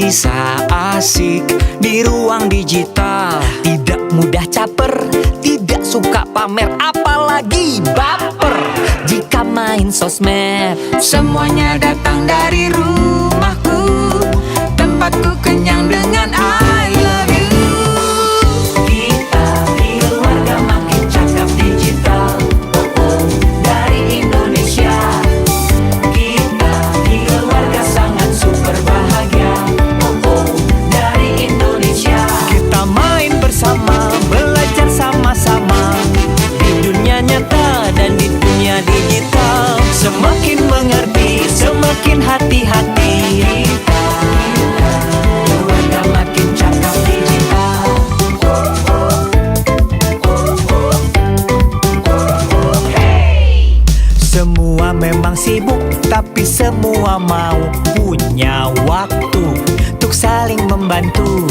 bisa asik di ruang digital. Tidak mudah caper, tidak suka pamer, apalagi baper jika main sosmed. Semuanya datang dari rumahku, tempatku kenyang dengan I love you. Kita keluarga makin cakap digital, dari Indonesia. Kita keluarga sangat super bahagia, dari Indonesia. Kita main bersama, belajar sama-sama di dunia nyata dan di dunia digital. Semakin mengerti, semakin hati-hati. Keluarga makin cakap digital. Semua memang sibuk, tapi semua mau punya waktu untuk saling membantu,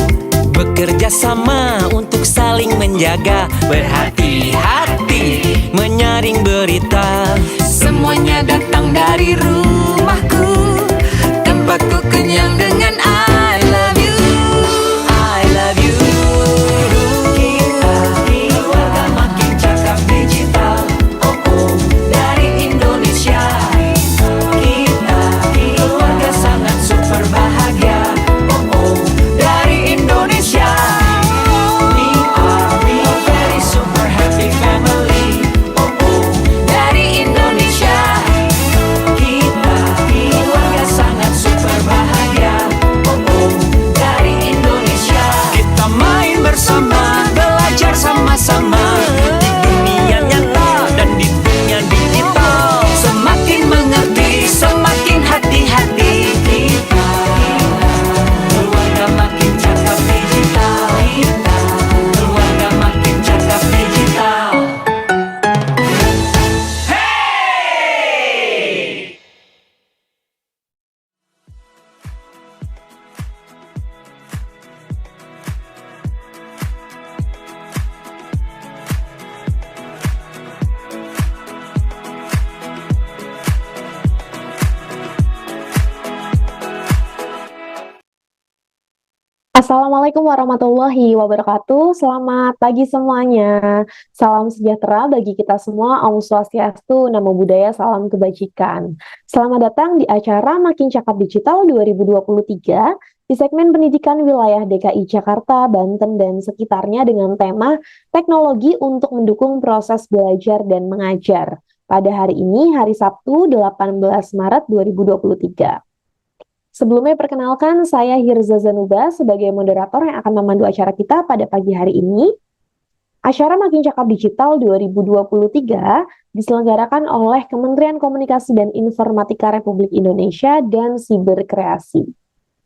bekerja sama untuk saling menjaga, berhati-hati menyaring berita. Semuanya datang dari rumahku, tempatku kenyang dengan I love you. I love you. Kita keluarga makin cakap digital, dari Indonesia. Kita keluarga sangat super bahagia, dari Indonesia. We are very super happy family, dari Indonesia. Kita keluarga sangat super bahagia, dari Indonesia. Kita main bersama, belajar sama-sama di dunia nyata dan di dunia digital. Semakin mengerti, semakin hati-hati. Kita keluarga makin cakap digital. Kita keluarga makin cakap digital. Assalamualaikum warahmatullahi wabarakatuh. Selamat pagi semuanya. Salam sejahtera bagi kita semua. Om Swastiastu, Namo Buddhaya, salam kebajikan. Selamat datang di acara Makin Cakap Digital 2023 di segmen pendidikan wilayah DKI Jakarta, Banten, dan sekitarnya dengan tema teknologi untuk mendukung proses belajar dan mengajar. Pada hari ini, hari Sabtu 18 Maret 2023. Sebelumnya perkenalkan, saya Hirza Zanuba sebagai moderator yang akan memandu acara kita pada pagi hari ini. Acara Makin Cakap Digital 2023 diselenggarakan oleh Kementerian Komunikasi dan Informatika Republik Indonesia dan Siberkreasi.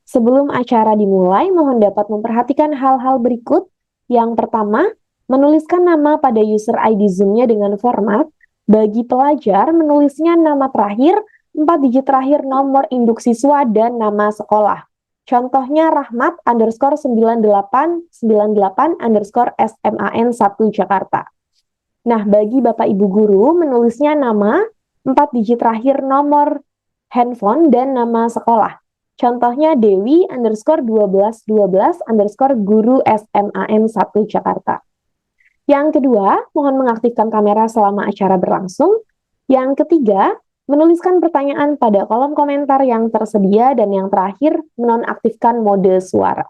Sebelum acara dimulai, mohon dapat memperhatikan hal-hal berikut. Yang pertama, menuliskan nama pada user ID Zoom-nya dengan format. Bagi pelajar, menulisnya nama terakhir, 4 digit terakhir nomor induk siswa dan nama sekolah. Contohnya Rahmat _9898 _SMAN 1 Jakarta. Nah, bagi Bapak Ibu Guru, menulisnya nama, 4 digit terakhir nomor handphone dan nama sekolah. Contohnya Dewi _1212 _guru SMAN 1 Jakarta. Yang kedua, mohon mengaktifkan kamera selama acara berlangsung. Yang ketiga, menuliskan pertanyaan pada kolom komentar yang tersedia, dan yang terakhir, menonaktifkan mode suara.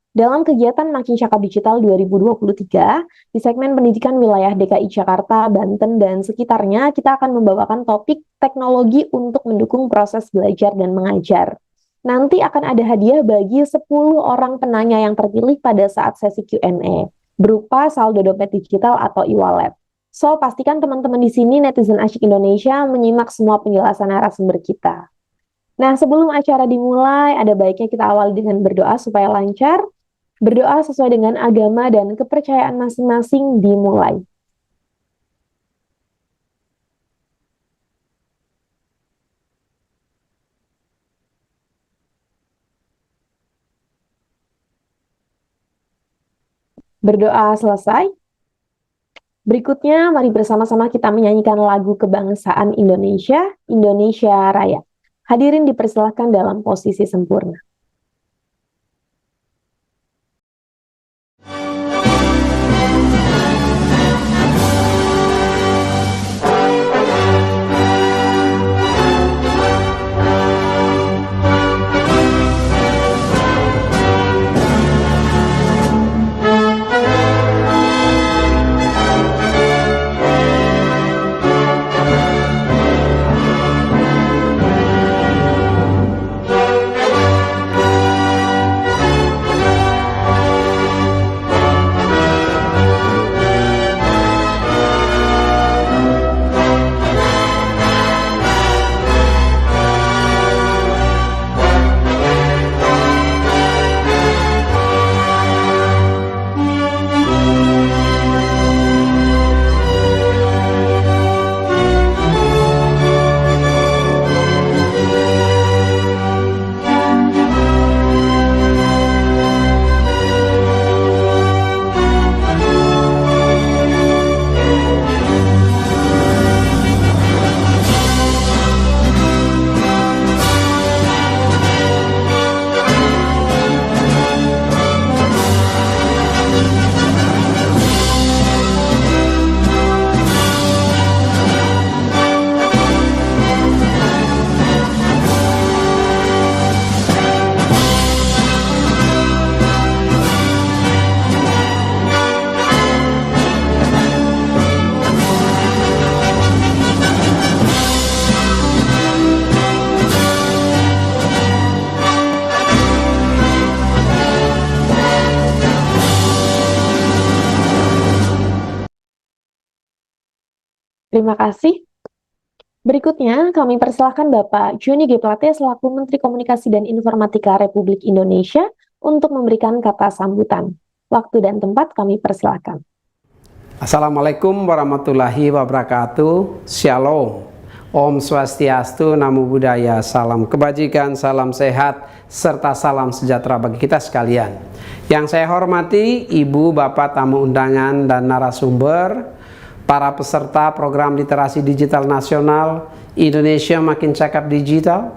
Dalam kegiatan Makin Cakap Digital 2023, di segmen pendidikan wilayah DKI Jakarta, Banten, dan sekitarnya, kita akan membawakan topik teknologi untuk mendukung proses belajar dan mengajar. Nanti akan ada hadiah bagi 10 orang penanya yang terpilih pada saat sesi Q&A, berupa saldo dompet digital atau e-wallet. So, pastikan teman-teman di sini netizen asyik Indonesia menyimak semua penjelasan narasumber kita. Nah, sebelum acara dimulai, ada baiknya kita awali dengan berdoa supaya lancar. Berdoa sesuai dengan agama dan kepercayaan masing-masing dimulai. Berdoa selesai. Berikutnya, mari bersama-sama kita menyanyikan lagu kebangsaan Indonesia, Indonesia Raya. Hadirin dipersilahkan dalam posisi sempurna. Terima kasih. Berikutnya, kami persilahkan Bapak Joni G. Plate selaku Menteri Komunikasi dan Informatika Republik Indonesia untuk memberikan kata sambutan. Waktu dan tempat kami persilahkan. Assalamualaikum warahmatullahi wabarakatuh. Shalom. Om Swastiastu, Namo Buddhaya, salam kebajikan, salam sehat, serta salam sejahtera bagi kita sekalian. Yang saya hormati Ibu, Bapak, tamu undangan, dan narasumber, para peserta program literasi digital nasional Indonesia Makin Cakap Digital.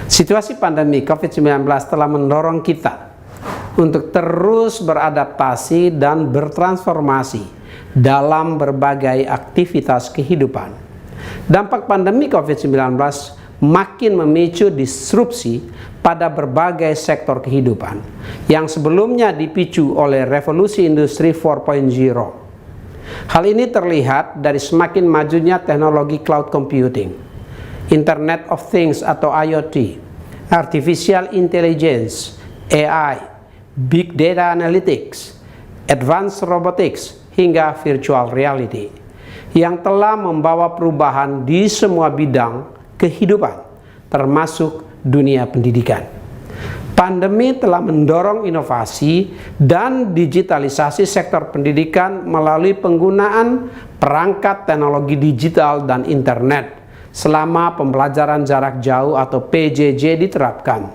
Situasi pandemi COVID-19 telah mendorong kita untuk terus beradaptasi dan bertransformasi dalam berbagai aktivitas kehidupan. Dampak pandemi COVID-19 makin memicu disrupsi pada berbagai sektor kehidupan yang sebelumnya dipicu oleh revolusi industri 4.0. Hal ini terlihat dari semakin majunya teknologi cloud computing, Internet of Things atau IoT, Artificial Intelligence, AI, Big Data Analytics, Advanced Robotics, hingga Virtual Reality, yang telah membawa perubahan di semua bidang kehidupan, termasuk dunia pendidikan. Pandemi telah mendorong inovasi dan digitalisasi sektor pendidikan melalui penggunaan perangkat teknologi digital dan internet selama pembelajaran jarak jauh atau PJJ diterapkan.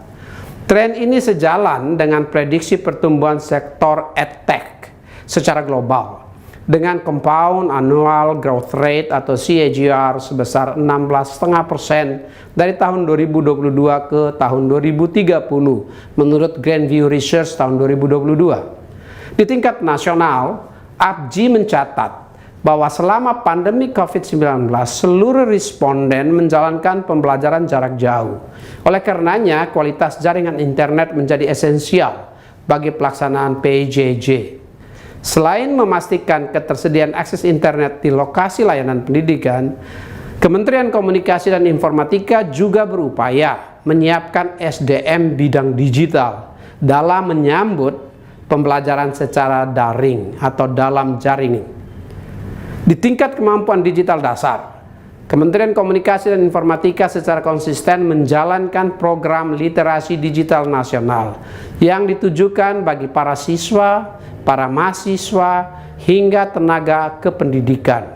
Tren ini sejalan dengan prediksi pertumbuhan sektor EdTech secara global dengan compound annual growth rate atau CAGR sebesar 16,5% dari tahun 2022 ke tahun 2030 menurut Grandview Research tahun 2022. Di tingkat nasional, APJI mencatat bahwa selama pandemi COVID-19 seluruh responden menjalankan pembelajaran jarak jauh. Oleh karenanya, kualitas jaringan internet menjadi esensial bagi pelaksanaan PJJ. Selain memastikan ketersediaan akses internet di lokasi layanan pendidikan, Kementerian Komunikasi dan Informatika juga berupaya menyiapkan SDM bidang digital dalam menyambut pembelajaran secara daring atau dalam jaring. Di tingkat kemampuan digital dasar, Kementerian Komunikasi dan Informatika secara konsisten menjalankan program literasi digital nasional yang ditujukan bagi para siswa, para mahasiswa, hingga tenaga kependidikan.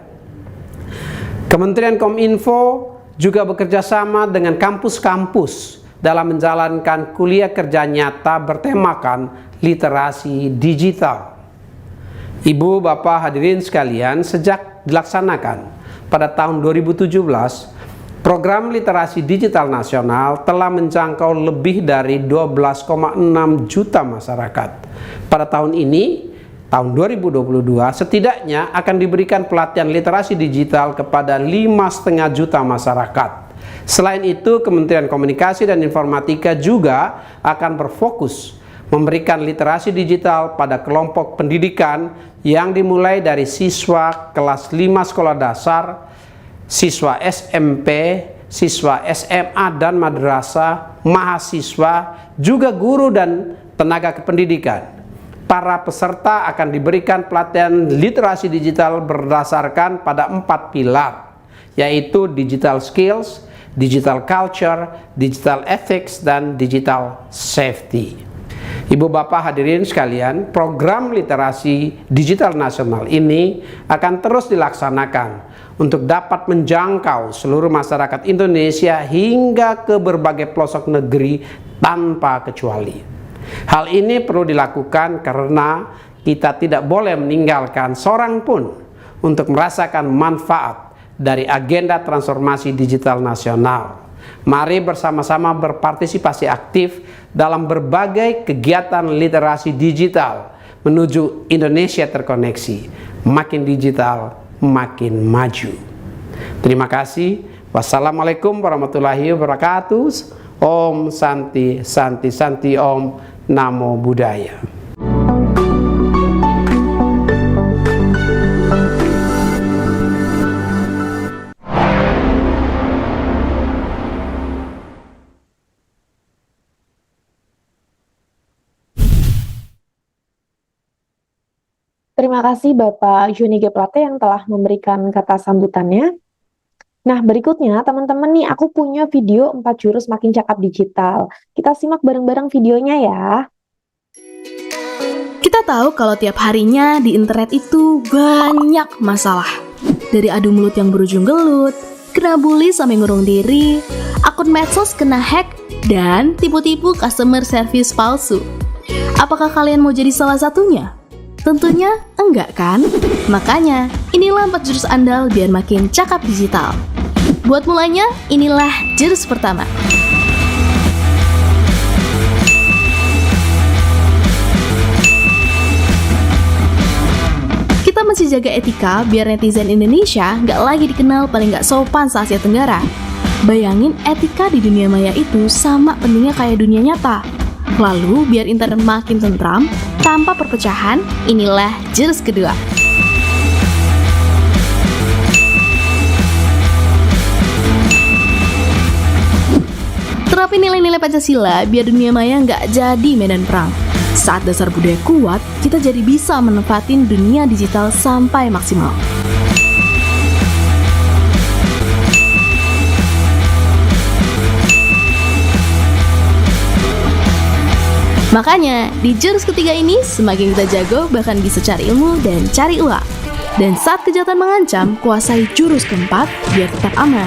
Kementerian Kominfo juga bekerja sama dengan kampus-kampus dalam menjalankan kuliah kerja nyata bertemakan literasi digital. Ibu, Bapak, hadirin sekalian, sejak dilaksanakan pada tahun 2017, program literasi digital nasional telah menjangkau lebih dari 12,6 juta masyarakat. Pada tahun ini, tahun 2022, setidaknya akan diberikan pelatihan literasi digital kepada 5,5 juta masyarakat. Selain itu, Kementerian Komunikasi dan Informatika juga akan berfokus memberikan literasi digital pada kelompok pendidikan yang dimulai dari siswa kelas 5 sekolah dasar, siswa SMP, siswa SMA dan madrasah, mahasiswa, juga guru dan tenaga kependidikan. Para peserta akan diberikan pelatihan literasi digital berdasarkan pada 4 pilar, yaitu digital skills, digital culture, digital ethics, dan digital safety. Ibu, Bapak, hadirin sekalian, program literasi digital nasional ini akan terus dilaksanakan untuk dapat menjangkau seluruh masyarakat Indonesia hingga ke berbagai pelosok negeri tanpa kecuali. Hal ini perlu dilakukan karena kita tidak boleh meninggalkan seorang pun untuk merasakan manfaat dari agenda transformasi digital nasional. Mari bersama-sama berpartisipasi aktif dalam berbagai kegiatan literasi digital menuju Indonesia terkoneksi, makin digital, makin maju. Terima kasih. Wassalamualaikum warahmatullahi wabarakatuh. Om Santi Santi Santi Om. Namo Buddhaya. Terima kasih Bapak Joni G. Plate yang telah memberikan kata sambutannya. Nah, berikutnya teman-teman nih, aku punya video 4 jurus makin cakap digital. Kita simak bareng-bareng videonya ya. Kita tahu kalau tiap harinya di internet itu banyak masalah. Dari adu mulut yang berujung gelut, kena bully sampai ngurung diri, akun medsos kena hack, dan tipu-tipu customer service palsu. Apakah kalian mau jadi salah satunya? Tentunya enggak kan? Makanya, inilah 4 jurus andal biar makin cakap digital. Buat mulanya, inilah jurus pertama. Kita mesti jaga etika biar netizen Indonesia nggak lagi dikenal paling nggak sopan se-Asia Tenggara. Bayangin etika di dunia maya itu sama pentingnya kayak dunia nyata. Lalu biar internet makin tentram, tanpa perpecahan, inilah jurus kedua. Terapi nilai-nilai Pancasila biar dunia maya nggak jadi medan perang. Saat dasar budaya kuat, kita jadi bisa menempatin dunia digital sampai maksimal. Makanya, di jurus ketiga ini, semakin kita jago, bahkan bisa cari ilmu dan cari uang. Dan saat kejahatan mengancam, kuasai jurus keempat biar tetap aman.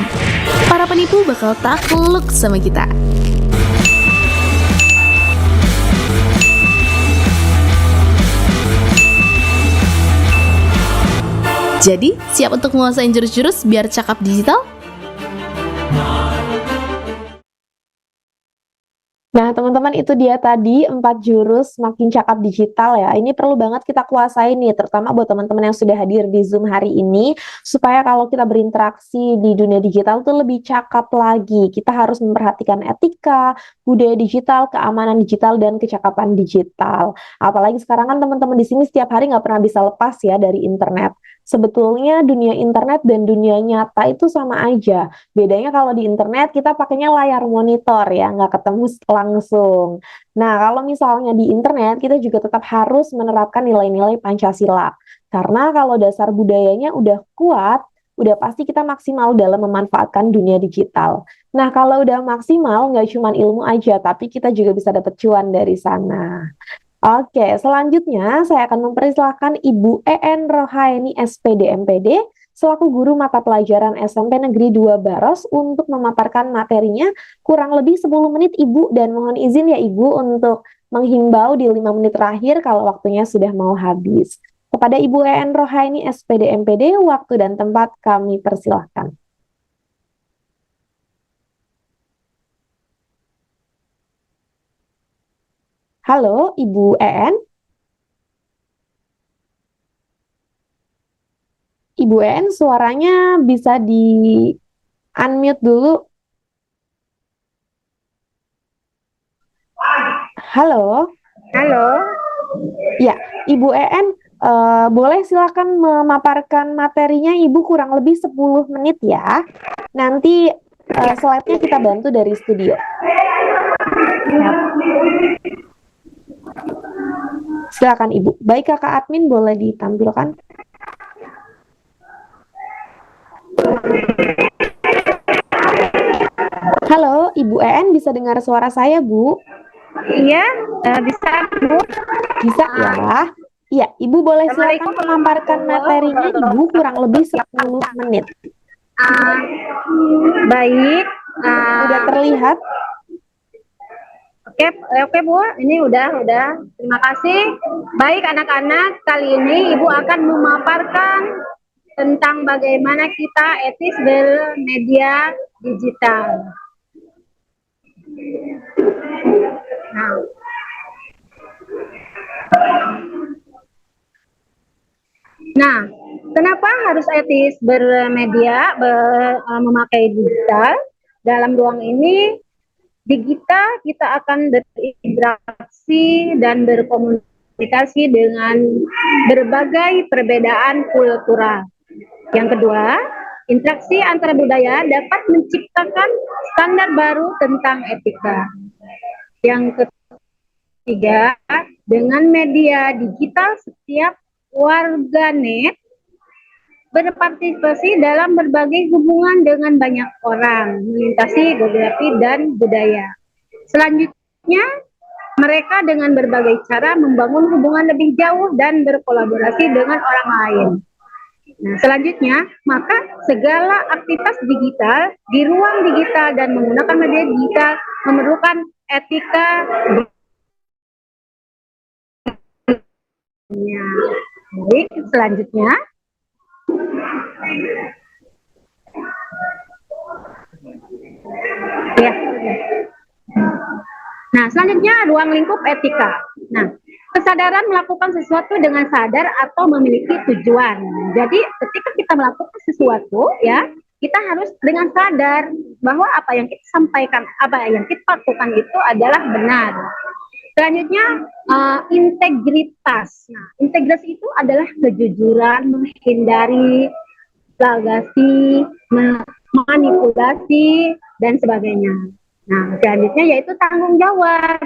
Para penipu bakal takluk sama kita. Jadi, siap untuk menguasai jurus-jurus biar cakap digital? Nah, teman-teman, itu dia tadi 4 jurus makin cakap digital ya. Ini perlu banget kita kuasai nih, terutama buat teman-teman yang sudah hadir di Zoom hari ini, supaya kalau kita berinteraksi di dunia digital tuh lebih cakap lagi. Kita harus memperhatikan etika, budaya digital, keamanan digital, dan kecakapan digital. Apalagi sekarang kan teman-teman di sini setiap hari nggak pernah bisa lepas ya dari internet. Sebetulnya dunia internet dan dunia nyata itu sama aja. Bedanya kalau di internet kita pakainya layar monitor ya, nggak ketemu langsung. Nah, kalau misalnya di internet kita juga tetap harus menerapkan nilai-nilai Pancasila. Karena kalau dasar budayanya udah kuat, udah pasti kita maksimal dalam memanfaatkan dunia digital. Nah, kalau udah maksimal, nggak cuma ilmu aja, tapi kita juga bisa dapat cuan dari sana. Oke, selanjutnya saya akan mempersilahkan Ibu EN Rohaini SPD MPD selaku guru mata pelajaran SMP Negeri 2 Baros untuk memaparkan materinya kurang lebih 10 menit Ibu, dan mohon izin ya Ibu untuk menghimbau di 5 menit terakhir kalau waktunya sudah mau habis. Kepada Ibu EN Rohaini SPD MPD, waktu dan tempat kami persilahkan. Halo, Ibu EN. Ibu EN, suaranya bisa di-unmute dulu. Halo. Halo, Ya, Ibu EN, boleh silakan memaparkan materinya Ibu kurang lebih 10 menit ya. Nanti slide-nya kita bantu dari studio. Silakan Ibu. Baik Kakak admin, boleh ditampilkan. Halo, Ibu EN, bisa dengar suara saya, Bu? iya, bisa Bu. Bisa ya? Iya, Ibu boleh silakan memaparkan materinya Ibu kurang lebih 10 menit. Baik, Udah terlihat? oke Bu, ini udah. Terima kasih. Baik anak-anak, kali ini Ibu akan memaparkan tentang bagaimana kita etis bermedia digital. Nah, kenapa harus etis bermedia, memakai digital? Dalam ruang ini, digital kita akan berinteraksi dan berkomunikasi dengan berbagai perbedaan kultural. Yang kedua, interaksi antar budaya dapat menciptakan standar baru tentang etika. Yang ketiga, dengan media digital setiap warganet berpartisipasi dalam berbagai hubungan dengan banyak orang, melintasi geografi dan budaya. Selanjutnya, mereka dengan berbagai cara membangun hubungan lebih jauh dan berkolaborasi dengan orang lain. Nah, selanjutnya, maka segala aktivitas digital di ruang digital dan menggunakan media digital memerlukan etika. Baik, selanjutnya. Ya. Nah, selanjutnya ruang lingkup etika. Nah, kesadaran melakukan sesuatu dengan sadar atau memiliki tujuan. Jadi, ketika kita melakukan sesuatu, ya, kita harus dengan sadar bahwa apa yang kita sampaikan, apa yang kita lakukan itu adalah benar. Selanjutnya, integritas. Nah, integritas itu adalah kejujuran, menghindari bagasi, manipulasi, dan sebagainya. Nah, selanjutnya yaitu tanggung jawab.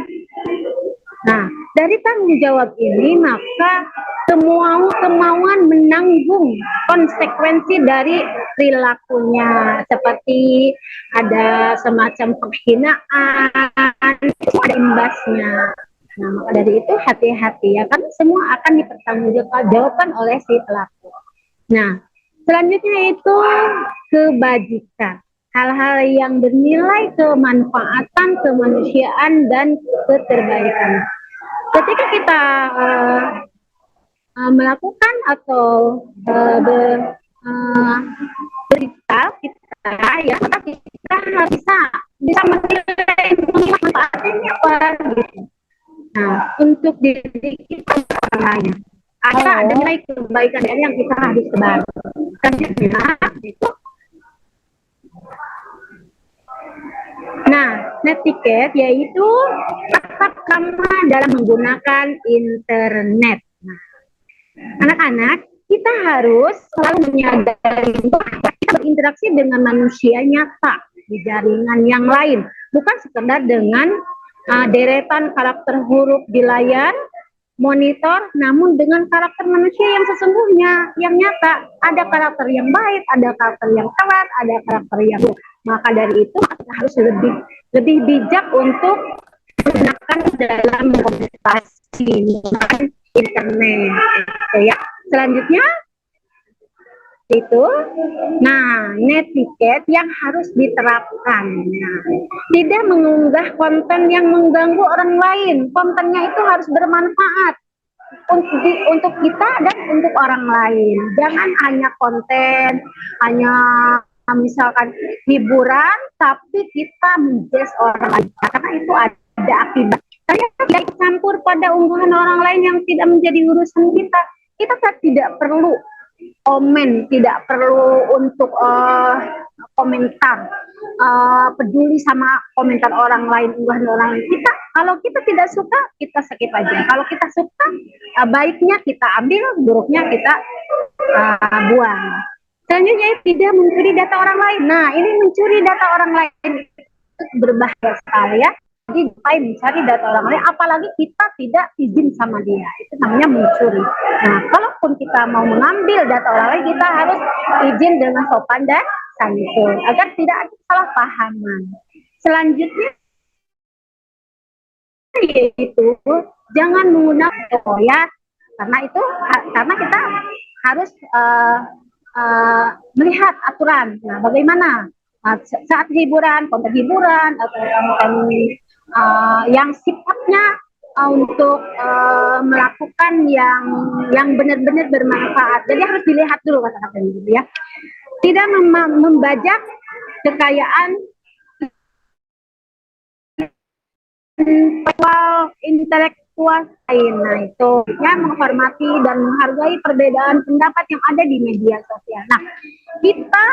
Nah, dari tanggung jawab ini maka semua kemauan menanggung konsekuensi dari perilakunya, seperti ada semacam penghinaan, ada imbasnya. Nah, maka dari itu hati-hati ya, kan semua akan dipertanggungjawabkan oleh si pelaku. Nah, selanjutnya itu kebajikan. Hal-hal yang bernilai kemanfaatan, kemanusiaan, dan keterbaikan. Ketika kita melakukan atau berita kita, ya, maka kita bisa menilai manfaatnya apa gitu. Nah, untuk diri kita lain ada nilai kebaikan yang kita harus sebar. Selanjutnya itu. Nah, netiquette yaitu tata krama dalam menggunakan internet. Nah, anak-anak, kita harus selalu menyadari bahwa kita berinteraksi dengan manusia nyata di jaringan yang lain, bukan sekedar dengan deretan karakter huruf di layar monitor, namun dengan karakter manusia yang sesungguhnya, yang nyata. Ada karakter yang baik, ada karakter yang keras, ada karakter yang buruk. Maka dari itu kita harus lebih bijak untuk menggunakan dalam komunikasi internet. Ya. Selanjutnya itu, nah, netiquette yang harus diterapkan. Nah, tidak mengunggah konten yang mengganggu orang lain. Kontennya itu harus bermanfaat untuk kita dan untuk orang lain. Jangan hanya konten, hanya misalkan hiburan, tapi kita menjudge orang lain, karena itu ada akibat. Saya tidak campur pada unggahan orang lain yang tidak menjadi urusan kita. Kita tidak perlu komen, tidak perlu untuk komentar, peduli sama komentar orang lain, unggahan orang lain. Kalau kita tidak suka, kita skip aja. Kalau kita suka, baiknya kita ambil, buruknya kita buang. Selanjutnya tidak mencuri data orang lain. Nah, ini mencuri data orang lain itu berbahaya sekali ya. Jadi mencari data orang lain, apalagi kita tidak izin sama dia, itu namanya mencuri. Nah, kalaupun kita mau mengambil data orang lain, kita harus izin dengan sopan dan santun agar tidak ada salah pahaman. Selanjutnya yaitu jangan menggunakan ya, karena kita harus melihat aturan. Nah, bagaimana saat hiburan, konten hiburan atau konten yang sifatnya untuk melakukan yang benar-benar bermanfaat. Jadi harus dilihat dulu kata-kata gitu ya. Tidak membajak kekayaan intelektual lain. Nah, itu ya, menghormati dan menghargai perbedaan pendapat yang ada di media sosial. Nah, kita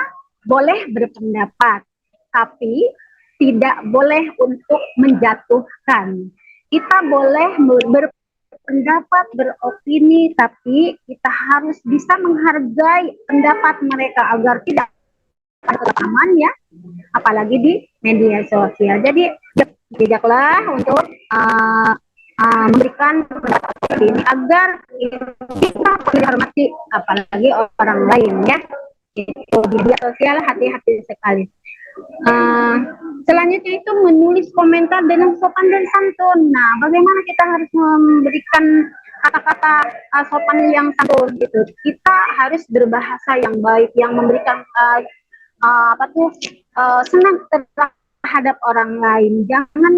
boleh berpendapat, tapi tidak boleh untuk menjatuhkan. Kita boleh berpendapat, beropini, tapi kita harus bisa menghargai pendapat mereka agar tidak aman ya, apalagi di media sosial. Jadi bijaklah untuk memberikan pendapat seperti ini agar kita menghormati apalagi orang lain ya. Itu di media sosial hati-hati sekali. Selanjutnya itu menulis komentar dengan sopan dan santun. Nah, bagaimana kita harus memberikan kata-kata sopan yang santun gitu. Kita harus berbahasa yang baik, yang memberikan senang terhadap orang lain. Jangan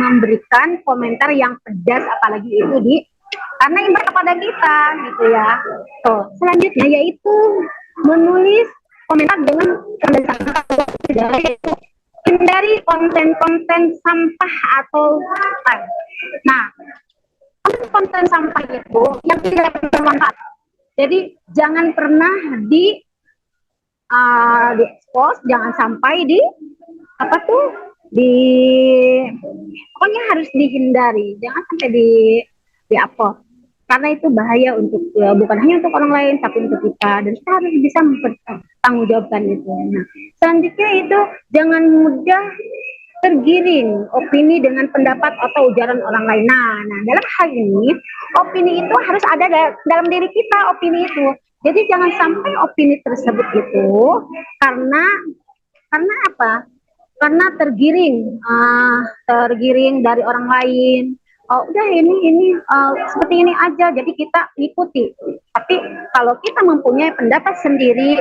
memberikan komentar yang pedas, apalagi itu karena imbas kepada kita gitu ya. Selanjutnya yaitu menulis komentar dengan hindari konten-konten sampah atau nah, konten sampah itu yang tidak bermanfaat. Jadi jangan pernah di expose, jangan sampai pokoknya harus dihindari, jangan sampai di upload, karena itu bahaya untuk bukan hanya untuk orang lain tapi untuk kita, dan kita harus bisa mempertanggungjawabkan itu. Nah, selanjutnya itu jangan mudah tergiring opini dengan pendapat atau ujaran orang lain. Nah, dalam hal ini opini itu harus ada dalam diri kita, opini itu. Jadi jangan sampai opini tersebut itu karena apa? Karena tergiring dari orang lain. Udah ini seperti ini aja, jadi kita ikuti. Tapi kalau kita mempunyai pendapat sendiri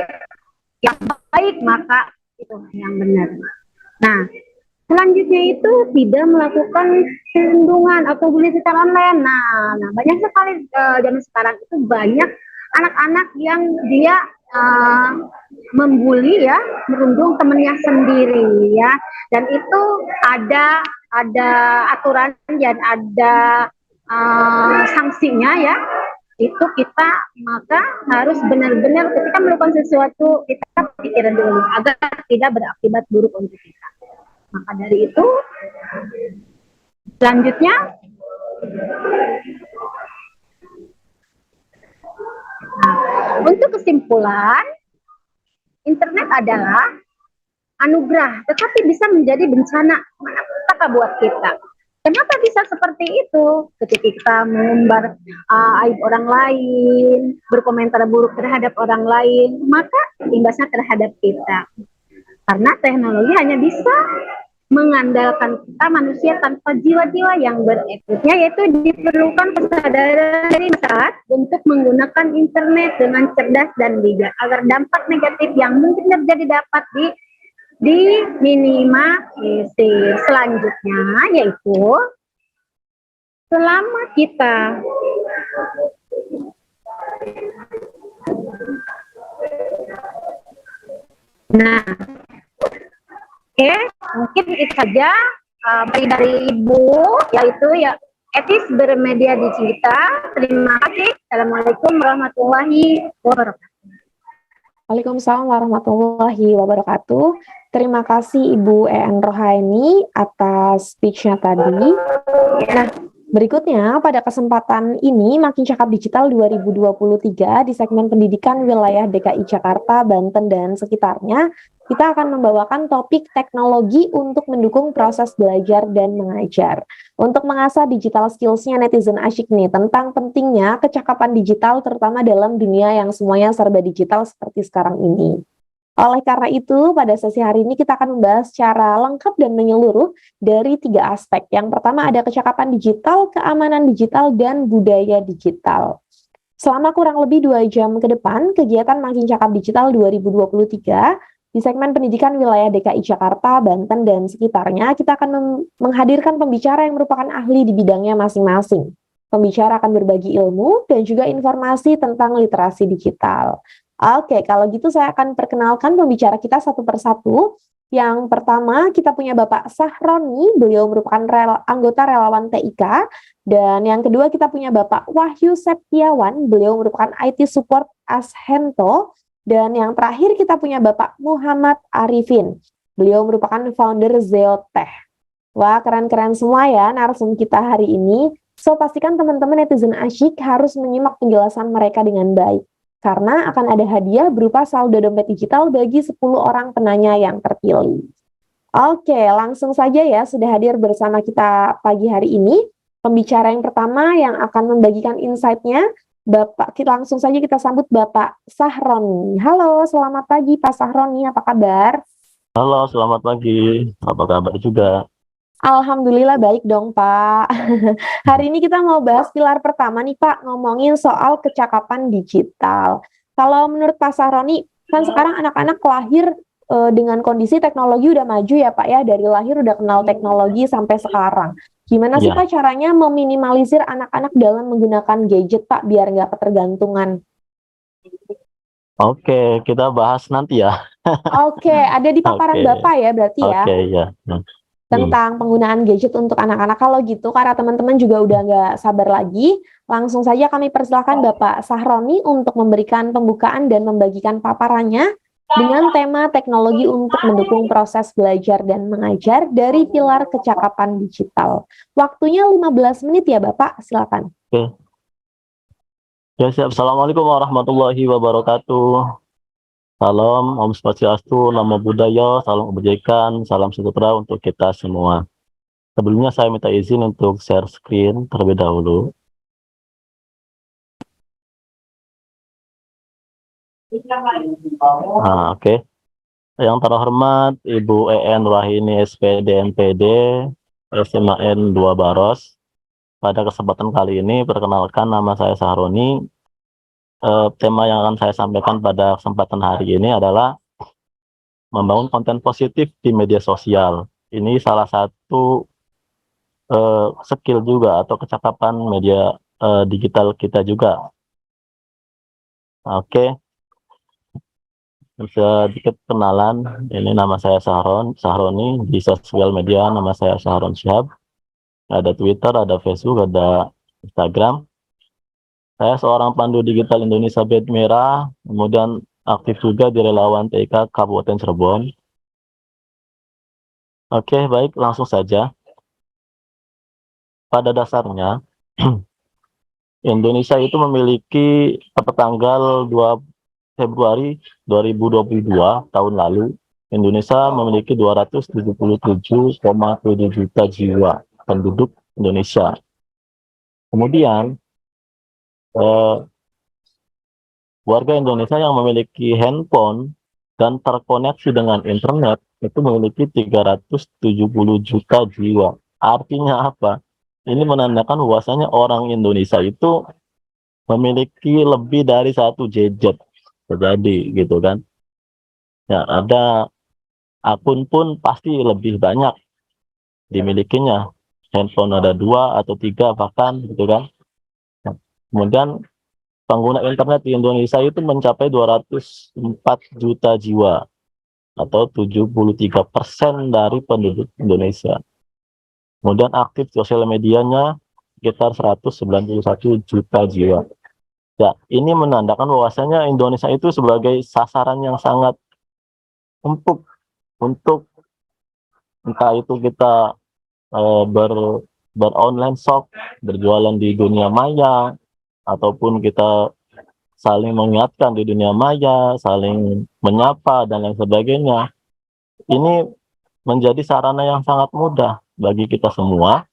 yang baik, maka itu yang benar. Nah, selanjutnya itu tidak melakukan perlindungan atau bully secara online. Nah, banyak sekali zaman sekarang itu banyak anak-anak yang dia membuli ya, merundung temannya sendiri ya, dan itu ada aturan dan ada sanksinya ya. Itu kita maka harus benar-benar ketika melakukan sesuatu kita pikiran dulu agar tidak berakibat buruk untuk kita. Maka dari itu selanjutnya untuk kesimpulan, internet adalah anugerah, tetapi bisa menjadi bencana malapetaka buat kita. Kenapa bisa seperti itu? Ketika kita mengumbar aib orang lain, berkomentar buruk terhadap orang lain, maka imbasnya terhadap kita. Karena teknologi hanya bisa mengandalkan kita manusia tanpa jiwa-jiwa yang beretiknya, yaitu diperlukan kesadaran dari masyarakat untuk menggunakan internet dengan cerdas dan bijak agar dampak negatif yang mungkin terjadi dapat diminimalisir. Selanjutnya yaitu selama kita mungkin itu saja dari Ibu, yaitu ya etis bermedia digital. Terima kasih. Assalamualaikum warahmatullahi wabarakatuh. Waalaikumsalam warahmatullahi wabarakatuh. Terima kasih Ibu EN Rohaini atas speech-nya tadi. Nah, berikutnya pada kesempatan ini Makin Cakap Digital 2023 di segmen pendidikan wilayah DKI Jakarta, Banten, dan sekitarnya, kita akan membawakan topik teknologi untuk mendukung proses belajar dan mengajar. Untuk mengasah digital skills-nya netizen asyik nih, tentang pentingnya kecakapan digital terutama dalam dunia yang semuanya serba digital seperti sekarang ini. Oleh karena itu, pada sesi hari ini kita akan membahas secara lengkap dan menyeluruh dari 3 aspek. Yang pertama ada kecakapan digital, keamanan digital, dan budaya digital. Selama kurang lebih 2 jam ke depan, kegiatan Makin Cakap Digital 2023 di segmen pendidikan wilayah DKI Jakarta, Banten, dan sekitarnya, kita akan menghadirkan pembicara yang merupakan ahli di bidangnya masing-masing. Pembicara akan berbagi ilmu dan juga informasi tentang literasi digital. Oke, kalau gitu saya akan perkenalkan pembicara kita satu persatu. Yang pertama, kita punya Bapak Sahroni, beliau merupakan anggota relawan TIK. Dan yang kedua, kita punya Bapak Wahyu Septiawan, beliau merupakan IT Support Ashento. Dan yang terakhir kita punya Bapak Muhammad Arifin. Beliau merupakan founder Zeotech. Wah, keren-keren semua ya narasum kita hari ini. So, pastikan teman-teman netizen asyik harus menyimak penjelasan mereka dengan baik. Karena akan ada hadiah berupa saldo dompet digital bagi 10 orang penanya yang terpilih. Oke, langsung saja ya, sudah hadir bersama kita pagi hari ini pembicara yang pertama yang akan membagikan insight-nya, langsung saja kita sambut Bapak Sahroni. Halo, selamat pagi Pak Sahroni, apa kabar? Halo, selamat pagi. Apa kabar juga? Alhamdulillah baik dong Pak. Hari ini kita mau bahas pilar pertama nih Pak, ngomongin soal kecakapan digital. Kalau menurut Pak Sahroni, kan sekarang anak-anak lahir dengan kondisi teknologi udah maju ya Pak ya, dari lahir udah kenal teknologi sampai sekarang. Gimana sih Ya, Pak caranya meminimalisir anak-anak dalam menggunakan gadget Pak, biar nggak ketergantungan? oke, kita bahas nanti ya. Oke, ada di paparan Oke, Bapak ya berarti ya, oke ya. tentang penggunaan gadget untuk anak-anak. Kalau gitu, karena teman-teman juga udah nggak sabar lagi, langsung saja kami persilakan Bapak Sahroni untuk memberikan pembukaan dan membagikan paparannya dengan tema teknologi untuk mendukung proses belajar dan mengajar dari pilar kecakapan digital. Waktunya 15 menit ya Bapak, silakan. Oke. Ya, siap. Assalamualaikum warahmatullahi wabarakatuh. Salam, Om Swastiastu, Namo Buddhaya, salam kebajikan, salam sejahtera untuk kita semua. Sebelumnya saya minta izin untuk share screen terlebih dahulu. Oke. Yang terhormat Ibu EN Rahini SPD MPD SMAN 2 Baros. Pada kesempatan kali ini, perkenalkan nama saya Sahroni. Tema yang akan saya sampaikan pada kesempatan hari ini adalah membangun konten positif di media sosial. Ini salah satu skill juga atau kecakapan media digital kita juga. Oke, sedikit kenalan. Ini nama saya Sahroni. Di sosial media nama saya Sahron Syihab. Ada Twitter, ada Facebook, ada Instagram. Saya seorang pandu digital Indonesia Bed Merah, kemudian aktif juga di relawan TK Kabupaten Cirebon. Oke, baik, langsung saja. Pada dasarnya, Indonesia itu memiliki pada tanggal 2 Februari 2022 tahun lalu, Indonesia memiliki 277,7 juta jiwa penduduk Indonesia. Kemudian, warga Indonesia yang memiliki handphone dan terkoneksi dengan internet itu memiliki 370 juta jiwa. Artinya apa? Ini menandakan bahwasanya orang Indonesia itu memiliki lebih dari satu gadget terjadi gitu kan. Ya, ada akun pun pasti lebih banyak dimilikinya. Handphone ada 2 atau 3 bahkan gitu kan. Nah, kemudian pengguna internet di Indonesia itu mencapai 204 juta jiwa atau 73% dari penduduk Indonesia. Kemudian aktif sosial medianya sekitar 191 juta jiwa. Ya, ini menandakan bahwasanya Indonesia itu sebagai sasaran yang sangat empuk untuk entah itu kita beronline shop, berjualan di dunia maya, ataupun kita saling mengingatkan di dunia maya, saling menyapa dan lain sebagainya. Ini menjadi sarana yang sangat mudah bagi kita semua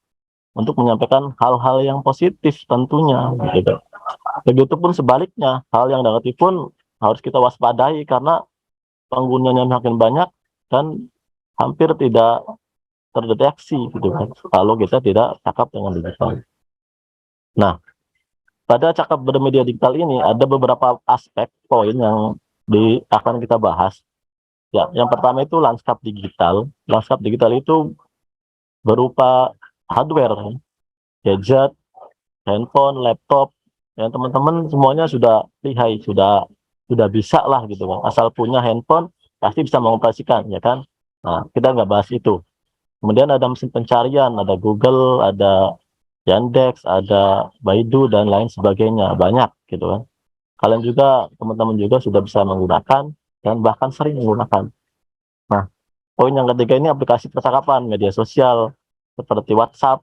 untuk menyampaikan hal-hal yang positif tentunya gitu. Begitupun sebaliknya, hal yang negatif pun harus kita waspadai karena penggunanya makin banyak dan hampir tidak terdeteksi gitu kan kalau kita tidak cakap dengan digital. Nah, pada cakap bermedia digital ini ada beberapa aspek poin yang akan kita bahas. Ya, yang pertama itu lanskap digital. Lanskap digital itu berupa hardware, gadget, handphone, laptop. Ya, teman-teman semuanya sudah lihai, sudah bisa lah gitu kan. Asal punya handphone pasti bisa mengoperasikan, ya kan. Nah, kita nggak bahas itu. Kemudian ada mesin pencarian, ada Google, ada Yandex, ada Baidu dan lain sebagainya, banyak gitu kan. Kalian juga, teman-teman juga sudah bisa menggunakan dan bahkan sering menggunakan. Nah, poin yang ketiga ini aplikasi percakapan media sosial seperti WhatsApp,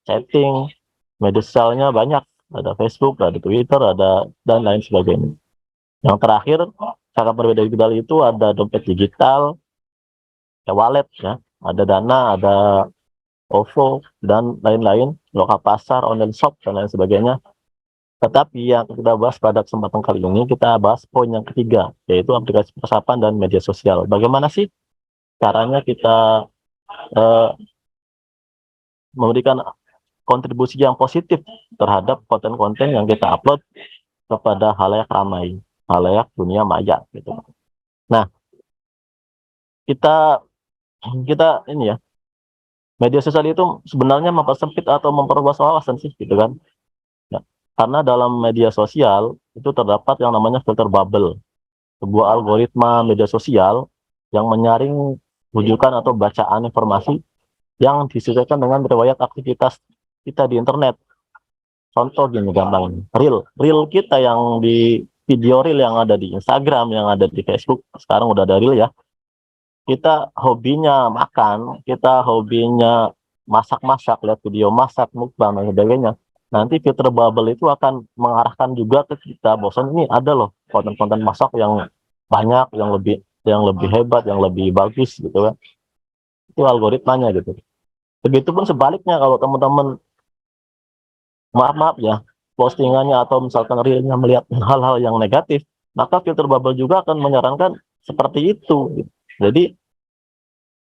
chatting, media sosialnya banyak, ada Facebook, ada Twitter, ada dan lain sebagainya. Yang terakhir, cara berbeda digital itu ada dompet digital, wallet ya, ada Dana, ada OVO, dan lain-lain, lokal pasar, online shop, dan lain sebagainya. Tetapi yang kita bahas pada kesempatan kali ini, kita bahas poin yang ketiga, yaitu aplikasi percakapan dan media sosial. Bagaimana sih caranya kita eh, memberikan kontribusi yang positif terhadap konten-konten yang kita upload kepada halayak ramai, halayak dunia maya gitu. Nah, kita kita ini ya, media sosial itu sebenarnya mempersempit atau memperluas wawasan sih gitu kan. Ya, karena dalam media sosial itu terdapat yang namanya filter bubble, sebuah algoritma media sosial yang menyaring rujukan atau bacaan informasi yang disesuaikan dengan riwayat aktivitas kita di internet. Contoh gini gampang, reel kita yang di video reel yang ada di Instagram, yang ada di Facebook, sekarang udah ada reel ya. Kita hobinya makan, kita hobinya masak-masak, lihat video masak, mukbang dan sebagainya. Nanti filter bubble itu akan mengarahkan juga ke kita, bosan ini ada loh konten-konten masak yang banyak, yang lebih hebat, yang lebih bagus gitu kan. Itu algoritmanya gitu. Begitupun sebaliknya kalau teman-teman maaf ya, postingannya atau misalkan reelnya melihat hal-hal yang negatif, maka filter bubble juga akan menyarankan seperti itu gitu. Jadi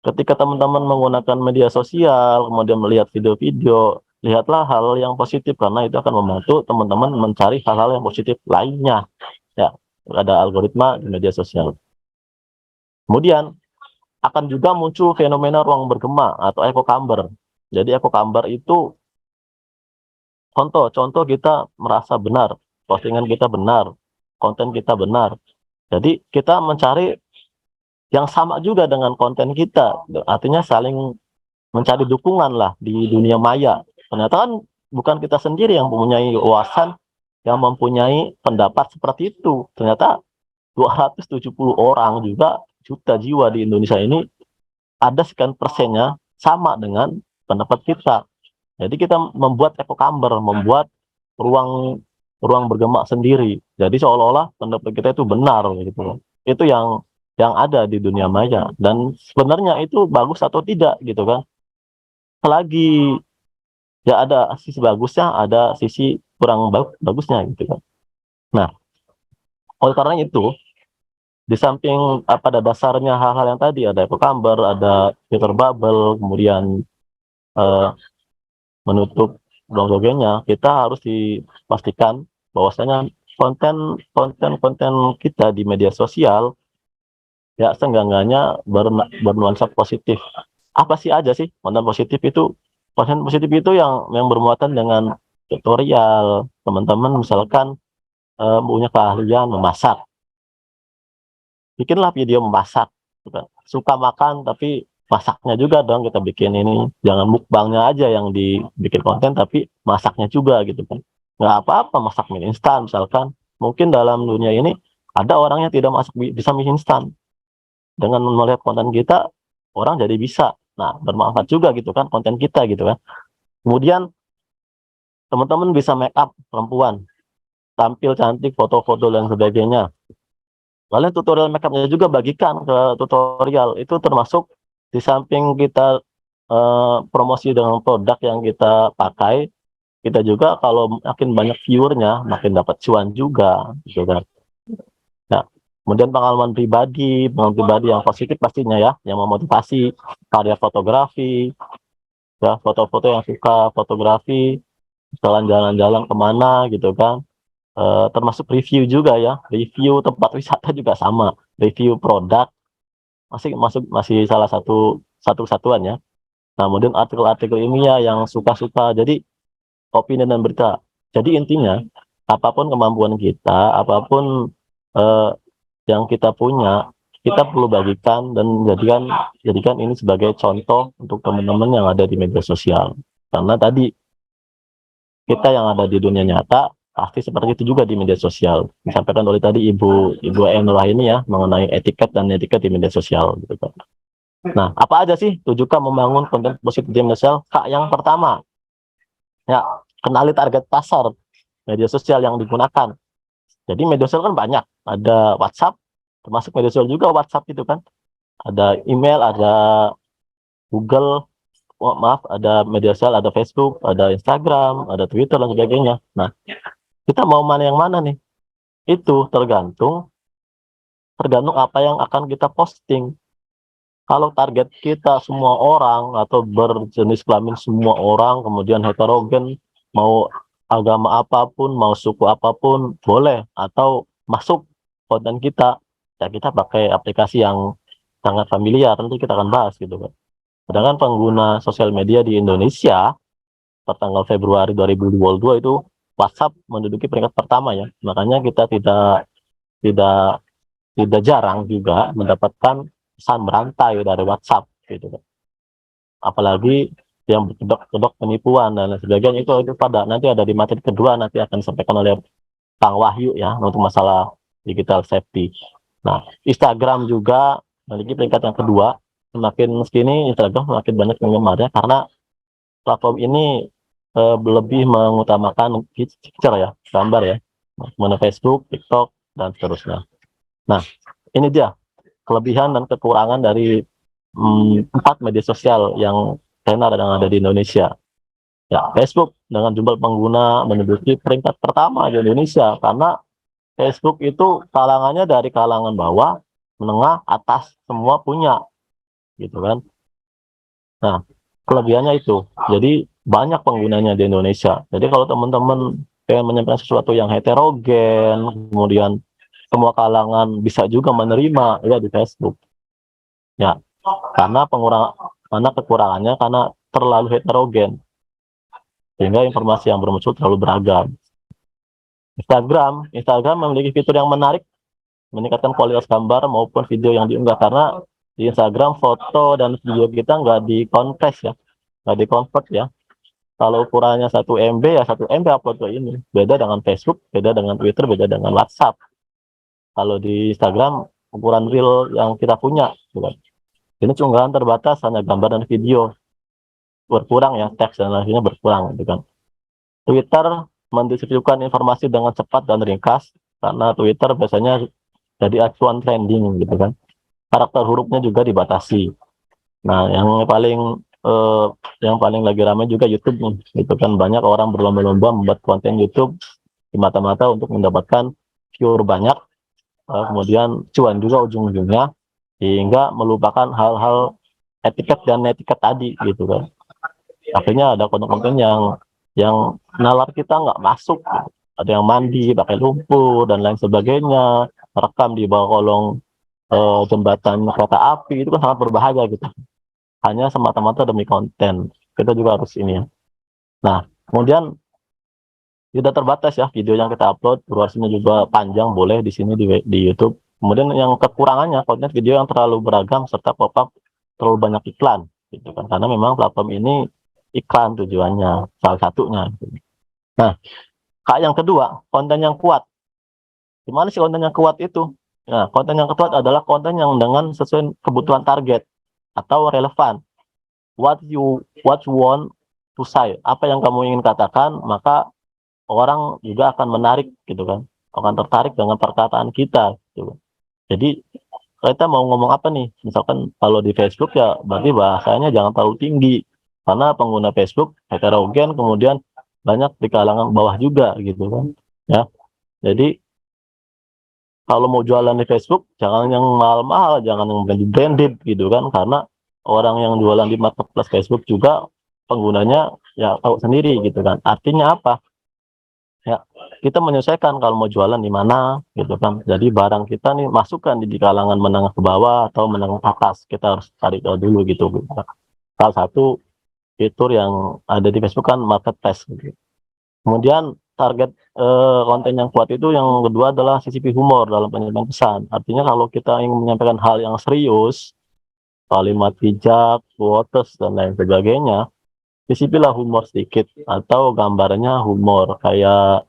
ketika teman-teman menggunakan media sosial, kemudian melihat video-video, lihatlah hal yang positif karena itu akan membantu teman-teman mencari hal-hal yang positif lainnya. Ya, ada algoritma di media sosial. Kemudian akan juga muncul fenomena ruang bergema atau echo chamber. Jadi echo chamber itu contoh kita merasa benar, postingan kita benar, konten kita benar. Jadi kita mencari yang sama juga dengan konten kita, artinya saling mencari dukungan lah di dunia maya. Ternyata kan bukan kita sendiri yang mempunyai wawasan, yang mempunyai pendapat seperti itu. Ternyata 270 orang juga, juta jiwa di Indonesia ini, ada sekian persennya sama dengan pendapat kita. Jadi kita membuat echo chamber, membuat ruang bergema sendiri. Jadi seolah-olah pendapat kita itu benar gitu. Itu yang ada di dunia maya, dan sebenarnya itu bagus atau tidak gitu kan. Selagi ya ada sisi bagusnya, ada sisi kurang bagusnya gitu kan. Nah, oleh karena itu, di samping pada dasarnya hal-hal yang tadi, ada echo chamber, ada filter bubble, kemudian eh, menutup dan sebagainya, kita harus dipastikan bahwasanya konten kita di media sosial ya seenggaknya bernuansa positif. Apa sih aja sih konten positif itu? Konten positif itu yang bermuatan dengan tutorial. Teman-teman misalkan punya keahlian memasak, bikinlah video memasak. Suka makan tapi masaknya juga dong kita bikin ini. Jangan mukbangnya aja yang dibikin konten, tapi masaknya juga gitu kan. Nggak apa-apa masak mie instan misalkan. Mungkin dalam dunia ini ada orang yang tidak masak bisa mie instan. Dengan melihat konten kita, orang jadi bisa. Nah, bermanfaat juga gitu kan konten kita gitu kan. Kemudian teman-teman bisa make up perempuan, tampil cantik, foto-foto dan sebagainya. Lalu tutorial make upnya juga bagikan ke tutorial. Itu termasuk di samping kita promosi dengan produk yang kita pakai, kita juga kalau makin banyak viewernya, makin dapat cuan juga gitu kan. Nah, kemudian pengalaman pribadi yang positif pastinya ya, yang memotivasi, karya fotografi, ya foto-foto yang suka fotografi, jalan-jalan kemana gitu kan. Termasuk review juga ya, review tempat wisata juga sama, review produk masih salah satuan ya. Nah, kemudian artikel-artikel ilmiah yang suka-suka, jadi opini dan berita. Jadi intinya apapun kemampuan kita, apapun yang kita punya, kita perlu bagikan dan jadikan ini sebagai contoh untuk teman-teman yang ada di media sosial. Karena tadi kita yang ada di dunia nyata pasti seperti itu juga di media sosial. Disampaikan oleh tadi Ibu Enurah ini ya, mengenai etiket di media sosial gitu kan. Nah, apa aja sih tujuan membangun konten positif di media sosial? Kak, yang pertama, ya, kenali target pasar media sosial yang digunakan. Jadi media sosial kan banyak, ada WhatsApp, termasuk media sosial juga WhatsApp itu kan. Ada email, ada Google, maaf, ada media sosial, ada Facebook, ada Instagram, ada Twitter dan sebagainya. Nah, kita mau mana yang mana nih? Itu tergantung apa yang akan kita posting. Kalau target kita semua orang atau berjenis kelamin semua orang, kemudian heterogen, mau agama apapun, mau suku apapun, boleh, atau masuk konten kita, ya kita pakai aplikasi yang sangat familiar, nanti kita akan bahas gitu kan. Sedangkan pengguna sosial media di Indonesia per tanggal Februari 2022 itu WhatsApp menduduki peringkat pertama ya. Makanya kita tidak tidak jarang juga mendapatkan pesan berantai dari WhatsApp gitu kan. Apalagi yang kedok-kedok penipuan dan lain sebagainya, itu pada nanti ada di materi kedua, nanti akan disampaikan oleh Kang Wahyu ya untuk masalah digital safety. Nah, Instagram juga memiliki peringkat yang kedua. Semakin segini Instagram semakin banyak penggemarnya karena platform ini lebih mengutamakan picture ya, gambar ya, mana Facebook, TikTok dan seterusnya. Nah, ini dia kelebihan dan kekurangan dari 4 media sosial yang tenar yang ada di Indonesia. Ya, Facebook dengan jumlah pengguna menduduki peringkat pertama di Indonesia karena Facebook itu kalangannya dari kalangan bawah, menengah, atas semua punya, gitu kan. Nah, kelebihannya itu, jadi banyak penggunanya di Indonesia. Jadi kalau teman-teman pengen menyampaikan sesuatu yang heterogen, kemudian semua kalangan bisa juga menerima ya di Facebook. Ya, karena kekurangannya karena terlalu heterogen sehingga informasi yang bermuncul terlalu beragam. Instagram memiliki fitur yang menarik meningkatkan kualitas gambar maupun video yang diunggah karena di Instagram foto dan video kita nggak dikompres ya, nggak dikonvert ya. Kalau ukurannya 1 MB ya 1 MB upload ke ini. Beda dengan Facebook, beda dengan Twitter, beda dengan WhatsApp. Kalau di Instagram ukuran real yang kita punya, gitu kan. Ini unggahan terbatas hanya gambar dan video, berkurang ya, teks dan lainnya berkurang gitu kan. Twitter mendistribusikan informasi dengan cepat dan ringkas karena Twitter biasanya jadi acuan trending gitu kan. Karakter hurufnya juga dibatasi. Nah, yang paling lagi ramai juga YouTube nih, gitu kan. Banyak orang berlomba-lomba membuat konten YouTube di mata-mata untuk mendapatkan viewer banyak, kemudian cuan juga ujung-ujungnya, hingga melupakan hal-hal etiket dan netiket tadi gitu kan. Akhirnya ada konten-konten yang nalar kita nggak masuk gitu. Ada yang mandi pakai lumpur dan lain sebagainya, rekam di bawah kolong jembatan kereta api, itu kan sangat berbahaya gitu. Hanya semata-mata demi konten, kita juga harus ini ya. Nah, kemudian tidak terbatas ya video yang kita upload, durasinya juga panjang, boleh di sini di YouTube. Kemudian yang kekurangannya konten video yang terlalu beragam serta pop-up terlalu banyak iklan gitu kan, karena memang platform ini iklan tujuannya salah satunya gitu. Nah, yang kedua, konten yang kuat. Gimana sih konten yang kuat itu? Nah, konten yang kuat adalah konten yang dengan sesuai kebutuhan target atau relevan. What you want to say, apa yang kamu ingin katakan, maka orang juga akan menarik gitu kan, akan tertarik dengan perkataan kita gitu. Jadi kita mau ngomong apa nih, misalkan kalau di Facebook ya berarti bahasanya jangan terlalu tinggi karena pengguna Facebook heterogen, kemudian banyak di kalangan bawah juga gitu kan ya. Jadi kalau mau jualan di Facebook jangan yang mahal-mahal, jangan yang branded gitu kan, karena orang yang jualan di marketplace Facebook juga penggunanya ya tahu sendiri gitu kan. Artinya apa? Ya, kita menyesuaikan kalau mau jualan di mana gitu kan. Jadi barang kita nih masukkan di kalangan menengah ke bawah atau menengah ke atas, kita harus cari tahu dulu gitu. Salah satu fitur yang ada di Facebook kan marketplace gitu. Kemudian target konten yang kuat itu yang kedua adalah sisi humor dalam penyampaian pesan. Artinya kalau kita ingin menyampaikan hal yang serius, kalimat bijak, quotes dan lain sebagainya, sisipilah humor sedikit atau gambarnya humor kayak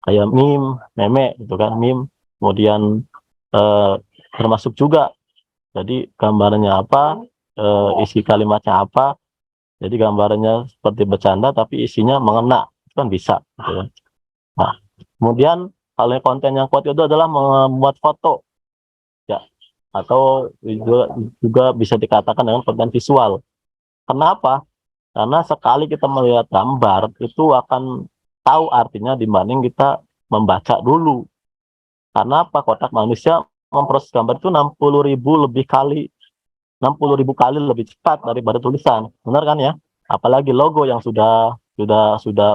meme gitu kan, meme. Kemudian termasuk juga jadi gambarnya apa, isi kalimatnya apa, jadi gambarnya seperti bercanda tapi isinya mengena, itu kan bisa gitu kan. Nah, kemudian kalau konten yang kuat itu adalah membuat foto ya, atau juga bisa dikatakan dengan konten visual. Kenapa? Karena sekali kita melihat gambar itu akan tahu artinya dibanding kita membaca dulu. Karena apa? Kotak manusia memproses gambar itu 60.000 lebih cepat daripada tulisan. Benar kan ya? Apalagi logo yang sudah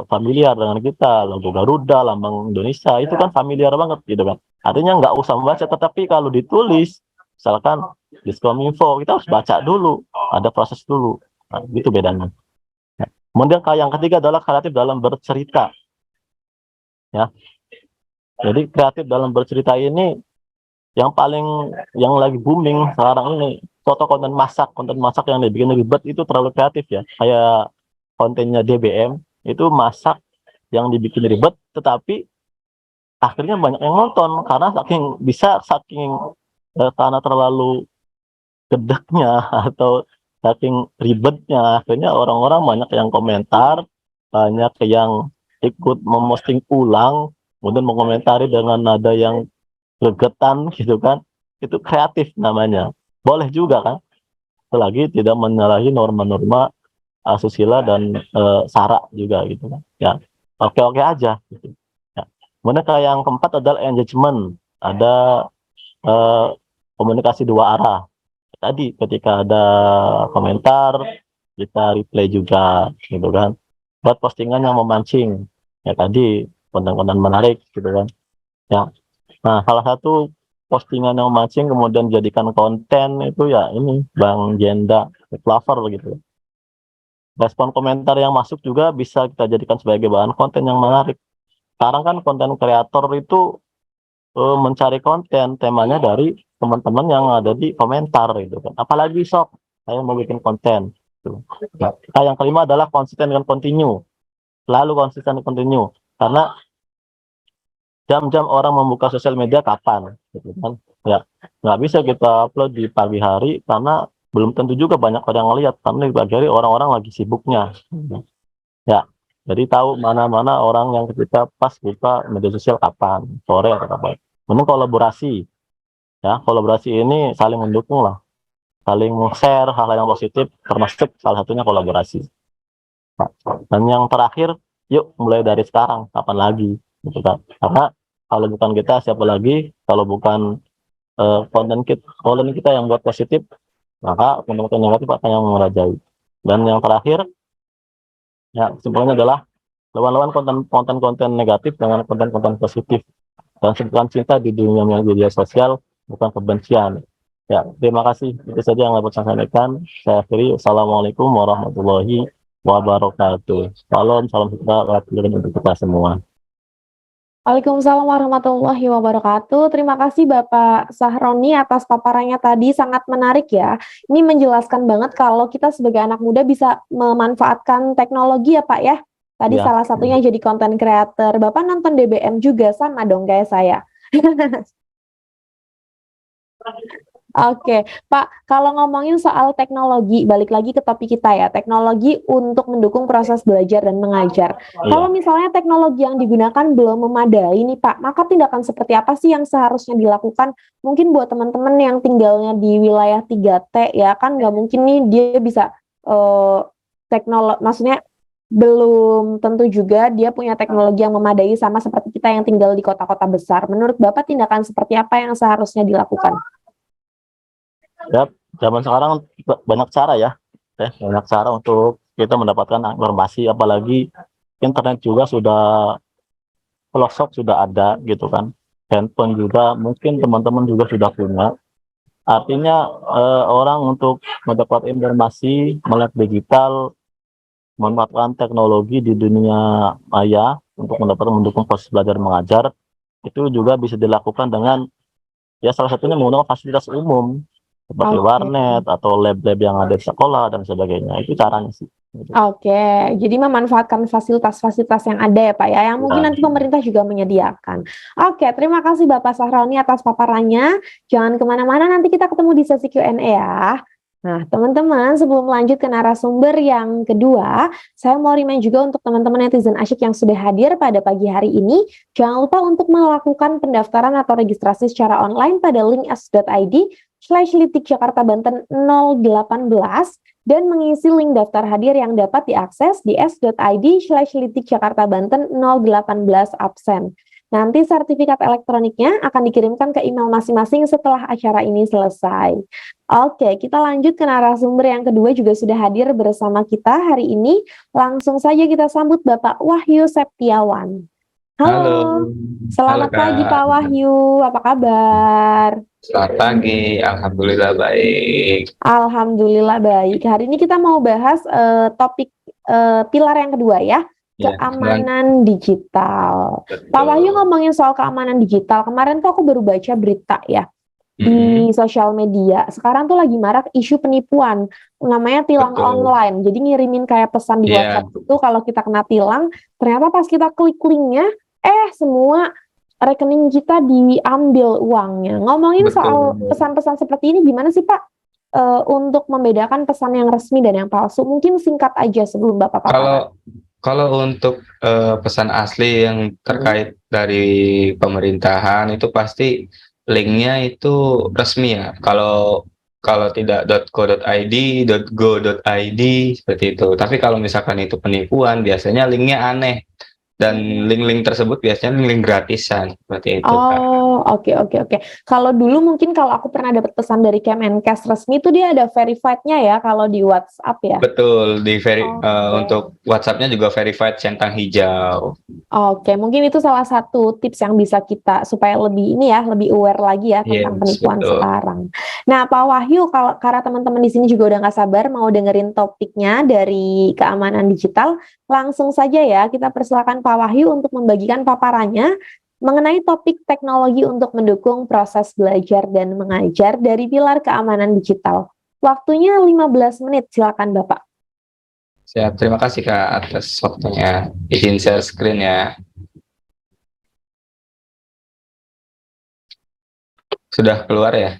familiar dengan kita, logo Garuda, lambang Indonesia, itu kan familiar banget gitu kan. Artinya nggak usah membaca, tetapi kalau ditulis, misalkan Diskominfo, kita harus baca dulu, ada proses dulu. Nah, itu bedanya. Ya. Kemudian yang ketiga adalah kreatif dalam bercerita. Ya. Jadi kreatif dalam bercerita ini yang lagi booming sekarang ini, konten masak yang dibikin ribet itu terlalu kreatif ya. Kayak kontennya DBM itu masak yang dibikin ribet, tetapi akhirnya banyak yang nonton karena karena terlalu gedeknya atau saking ribetnya, akhirnya orang-orang banyak yang komentar, banyak yang ikut memosting ulang, kemudian mengomentari dengan nada yang gregetan gitu kan. Itu kreatif namanya, boleh juga kan, selagi tidak menyalahi norma-norma asusila dan sara juga gitu kan ya, oke aja gitu ya. Kemudian kayak yang keempat adalah engagement, ada komunikasi dua arah. Tadi ketika ada komentar kita reply juga gitu kan, buat postingan yang memancing ya, tadi konten-konten menarik gitu kan ya. Nah, salah satu postingan yang memancing kemudian jadikan konten itu ya ini Bang Jenda Lover gitu. Respon komentar yang masuk juga bisa kita jadikan sebagai bahan konten yang menarik. Sekarang kan konten kreator itu mencari konten temanya dari teman-teman yang ada di komentar gitu kan. Apalagi sok saya mau bikin konten. Gitu. Nah, yang kelima adalah konsisten dan continue. Selalu konsisten dan continue. Karena jam-jam orang membuka sosial media kapan, gitu kan? Ya, nggak bisa kita upload di pagi hari karena belum tentu juga banyak orang yang lihat, karena di pagi hari orang-orang lagi sibuknya. Ya, jadi tahu mana-mana orang yang kita pas buka media sosial kapan, sore atau kapan. Kemudian kolaborasi, ya kolaborasi ini saling mendukung lah, saling share hal-hal yang positif, termasuk salah satunya kolaborasi. Nah, dan yang terakhir, yuk mulai dari sekarang, kapan lagi, gitu kan? Karena kalau bukan kita, siapa lagi? Kalau bukan konten kita yang buat positif, maka konten-konten negatif akan yang merajai. Dan yang terakhir, ya kesimpulannya adalah lawan-lawan konten-konten negatif dengan konten-konten positif, dan sebutkan cinta di dunia media sosial, bukan kebencian. Ya, terima kasih. Itu saja yang dapat saya sampaikan. Saya akhiri. Assalamualaikum warahmatullahi wabarakatuh. Salam sejahtera untuk kita semua. Waalaikumsalam warahmatullahi wabarakatuh. Terima kasih Bapak Sahroni atas paparannya tadi, sangat menarik ya. Ini menjelaskan banget kalau kita sebagai anak muda bisa memanfaatkan teknologi ya Pak ya. Tadi Ya. salah satunya jadi konten creator. Bapak nonton DBM juga, sama dong kayak saya. Oke, Pak, kalau ngomongin soal teknologi, balik lagi ke topik kita ya, teknologi untuk mendukung proses belajar dan mengajar. Kalau misalnya teknologi yang digunakan belum memadai nih Pak, maka tindakan seperti apa sih yang seharusnya dilakukan? Mungkin buat teman-teman yang tinggalnya di wilayah 3T ya, kan nggak mungkin nih dia bisa teknologi, maksudnya belum tentu juga dia punya teknologi yang memadai sama seperti kita yang tinggal di kota-kota besar. Menurut Bapak tindakan seperti apa yang seharusnya dilakukan? Ya, zaman sekarang banyak cara ya, banyak cara untuk kita mendapatkan informasi, apalagi internet juga sudah pelosok, sudah ada gitu kan, handphone juga mungkin teman-teman juga sudah punya. Artinya orang untuk mendapat informasi melek digital, memanfaatkan teknologi di dunia maya untuk mendukung proses belajar mengajar, itu juga bisa dilakukan dengan ya salah satunya menggunakan fasilitas umum seperti warnet atau lab-lab yang ada di sekolah dan sebagainya. Itu caranya sih. Oke, jadi memanfaatkan fasilitas-fasilitas yang ada ya Pak ya, yang mungkin nanti pemerintah juga menyediakan. Oke, terima kasih Bapak Sahroni atas paparannya. Jangan kemana-mana, nanti kita ketemu di sesi Q&A ya. Nah, teman-teman, sebelum lanjut ke narasumber yang kedua, saya mau remind juga untuk teman-teman netizen asyik yang sudah hadir pada pagi hari ini, jangan lupa untuk melakukan pendaftaran atau registrasi secara online pada link s.id/Litik Jakarta Banten 018 dan mengisi link daftar hadir yang dapat diakses di s.id/litik Jakarta Banten 018 absen. Nanti sertifikat elektroniknya akan dikirimkan ke email masing-masing setelah acara ini selesai. Oke, kita lanjut ke narasumber yang kedua juga sudah hadir bersama kita hari ini. Langsung saja kita sambut Bapak Wahyu Septiawan. Halo, selamat pagi Pak Wahyu, apa kabar? Selamat pagi, alhamdulillah baik. Alhamdulillah baik. Hari ini kita mau bahas topik pilar yang kedua ya. Keamanan digital. Betul. Pak Wahyu ngomongin soal keamanan digital. Kemarin tuh aku baru baca berita ya di sosial media. Sekarang tuh lagi marak isu penipuan. Namanya tilang online. Jadi ngirimin kayak pesan di WhatsApp itu kalau kita kena tilang, ternyata pas kita klik linknya, semua rekening kita diambil uangnya. Ngomongin soal pesan-pesan seperti ini gimana sih Pak? Untuk membedakan pesan yang resmi dan yang palsu. Mungkin singkat aja sebelum Bapak paparan. Kalau untuk pesan asli yang terkait dari pemerintahan itu pasti linknya itu resmi ya. Kalau tidak .co.id, .go.id seperti itu. Tapi kalau misalkan itu penipuan, biasanya linknya aneh. Dan link-link tersebut biasanya link gratisan seperti itu. Oh, oke. Kalau dulu mungkin kalau aku pernah dapat pesan dari Kemenkes resmi itu dia ada verified-nya ya kalau di WhatsApp ya. Betul, untuk WhatsApp-nya juga verified centang hijau. Oke, mungkin itu salah satu tips yang bisa kita supaya lebih lebih aware lagi ya tentang penipuan sekarang. Nah, Pak Wahyu, kalau karena teman-teman di sini juga udah nggak sabar mau dengerin topiknya dari keamanan digital, langsung saja ya kita persilakan Pak Wahyu untuk membagikan paparannya mengenai topik teknologi untuk mendukung proses belajar dan mengajar dari pilar keamanan digital. Waktunya 15 menit, silakan Bapak. Siap, terima kasih Kak atas waktunya. Izin share screen ya. Sudah keluar ya?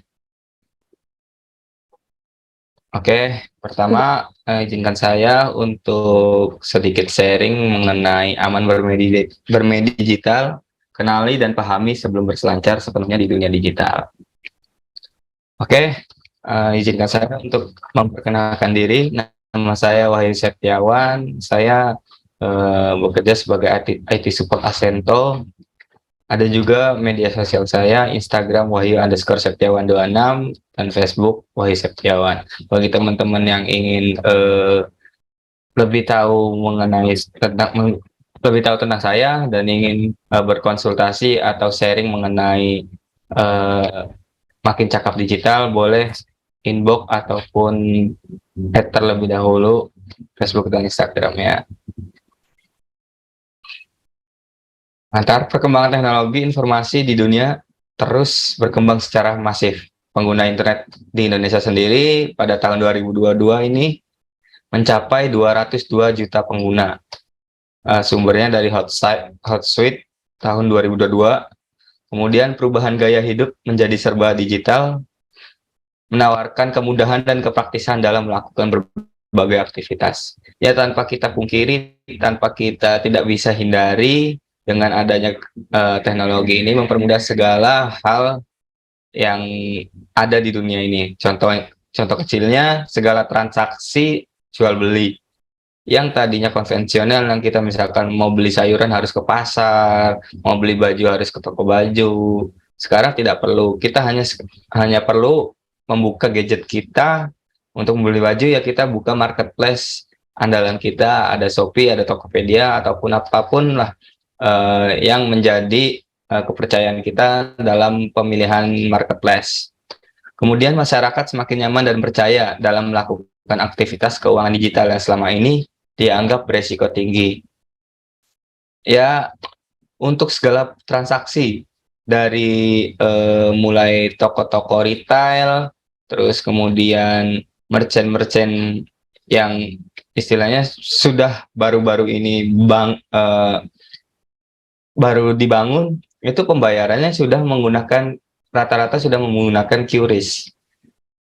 Oke, pertama izinkan saya untuk sedikit sharing mengenai aman bermedia digital, kenali dan pahami sebelum berselancar sepenuhnya di dunia digital. Oke, izinkan saya untuk memperkenalkan diri. Nama saya Wahyu Septiawan. Saya bekerja sebagai IT Support Asento. Ada juga media sosial saya, Instagram Wahyu_Septiawan26 dan Facebook Wahyu Septiawan. Bagi teman-teman yang ingin lebih tahu tentang saya dan ingin berkonsultasi atau sharing mengenai makin cakap digital, boleh inbox ataupun add terlebih dahulu Facebook dan Instagramnya. Antar perkembangan teknologi informasi di dunia terus berkembang secara masif. Pengguna internet di Indonesia sendiri pada tahun 2022 ini mencapai 202 juta pengguna. Sumbernya dari Hotsuite tahun 2022. Kemudian perubahan gaya hidup menjadi serba digital, menawarkan kemudahan dan kepraktisan dalam melakukan berbagai aktivitas. Ya, tanpa kita pungkiri, tanpa kita tidak bisa hindari, dengan adanya teknologi ini mempermudah segala hal yang ada di dunia ini. Contoh kecilnya, segala transaksi jual beli yang tadinya konvensional, yang kita misalkan mau beli sayuran harus ke pasar, mau beli baju harus ke toko baju. Sekarang tidak perlu, kita hanya perlu membuka gadget kita untuk membeli baju, ya kita buka marketplace andalan kita, ada Shopee, ada Tokopedia, ataupun apapun lah yang menjadi kepercayaan kita dalam pemilihan marketplace. Kemudian masyarakat semakin nyaman dan percaya dalam melakukan aktivitas keuangan digital yang selama ini dianggap beresiko tinggi. Ya, untuk segala transaksi dari mulai toko-toko retail, terus kemudian merchant-merchant yang istilahnya sudah baru-baru ini baru dibangun, itu pembayarannya sudah menggunakan rata-rata sudah menggunakan QRIS.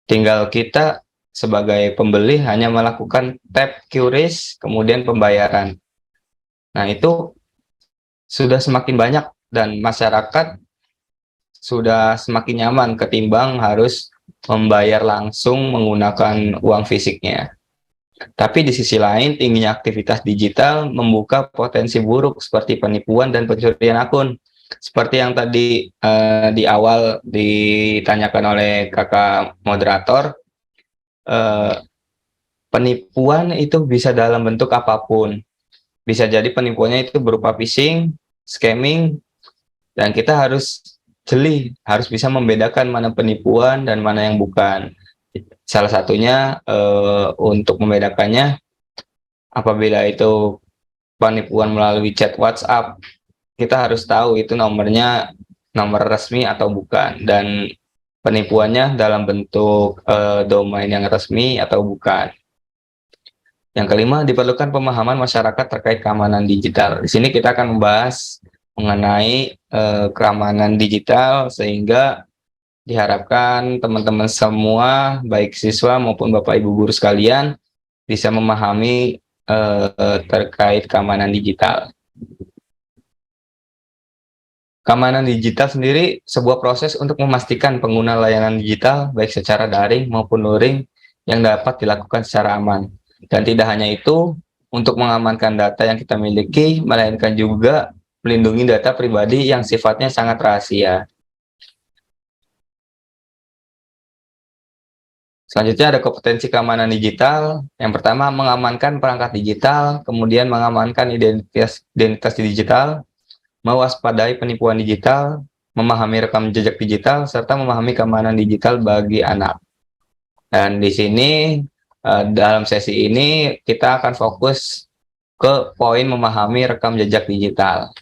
Tinggal kita sebagai pembeli hanya melakukan tap QRIS, kemudian pembayaran. Nah, itu sudah semakin banyak dan masyarakat sudah semakin nyaman ketimbang harus membayar langsung menggunakan uang fisiknya. Tapi di sisi lain, tingginya aktivitas digital membuka potensi buruk seperti penipuan dan pencurian akun. Seperti yang tadi di awal ditanyakan oleh kakak moderator, eh, penipuan itu bisa dalam bentuk apapun. Bisa jadi penipuannya itu berupa phishing, scamming, dan kita harus jeli, harus bisa membedakan mana penipuan dan mana yang bukan. Salah satunya untuk membedakannya, apabila itu penipuan melalui chat WhatsApp, kita harus tahu itu nomornya nomor resmi atau bukan, dan penipuannya dalam bentuk domain yang resmi atau bukan. Yang kelima, diperlukan pemahaman masyarakat terkait keamanan digital. Di sini kita akan membahas mengenai keamanan digital, sehingga diharapkan teman-teman semua, baik siswa maupun Bapak Ibu guru sekalian, bisa memahami terkait keamanan digital. Keamanan digital sendiri sebuah proses untuk memastikan pengguna layanan digital, baik secara daring maupun luring, yang dapat dilakukan secara aman. Dan tidak hanya itu, untuk mengamankan data yang kita miliki, melainkan juga melindungi data pribadi yang sifatnya sangat rahasia. Selanjutnya ada kompetensi keamanan digital. Yang pertama, mengamankan perangkat digital, kemudian mengamankan identitas digital, mewaspadai penipuan digital, memahami rekam jejak digital, serta memahami keamanan digital bagi anak. Dan di sini dalam sesi ini kita akan fokus ke poin memahami rekam jejak digital.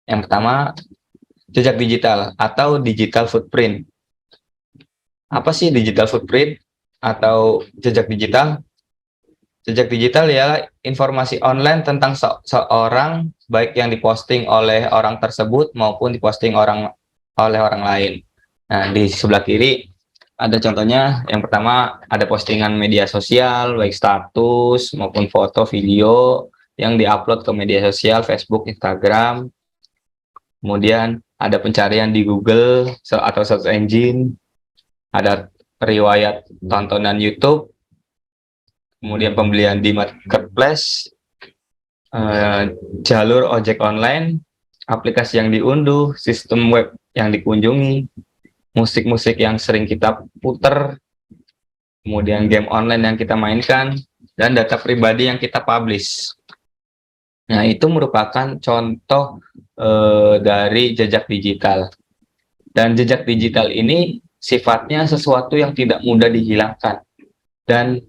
Yang pertama, jejak digital atau digital footprint. Apa sih digital footprint atau jejak digital? Jejak digital ialah informasi online tentang seorang, baik yang diposting oleh orang tersebut maupun diposting oleh orang lain. Nah, di sebelah kiri ada contohnya. Yang pertama, ada postingan media sosial, baik status maupun foto, video yang diupload ke media sosial, Facebook, Instagram. Kemudian ada pencarian di Google atau search engine, ada riwayat tontonan YouTube, kemudian pembelian di marketplace, jalur ojek online, aplikasi yang diunduh, sistem web yang dikunjungi, musik-musik yang sering kita puter, kemudian game online yang kita mainkan, dan data pribadi yang kita publish. Nah, itu merupakan contoh dari jejak digital. Dan jejak digital ini sifatnya sesuatu yang tidak mudah dihilangkan dan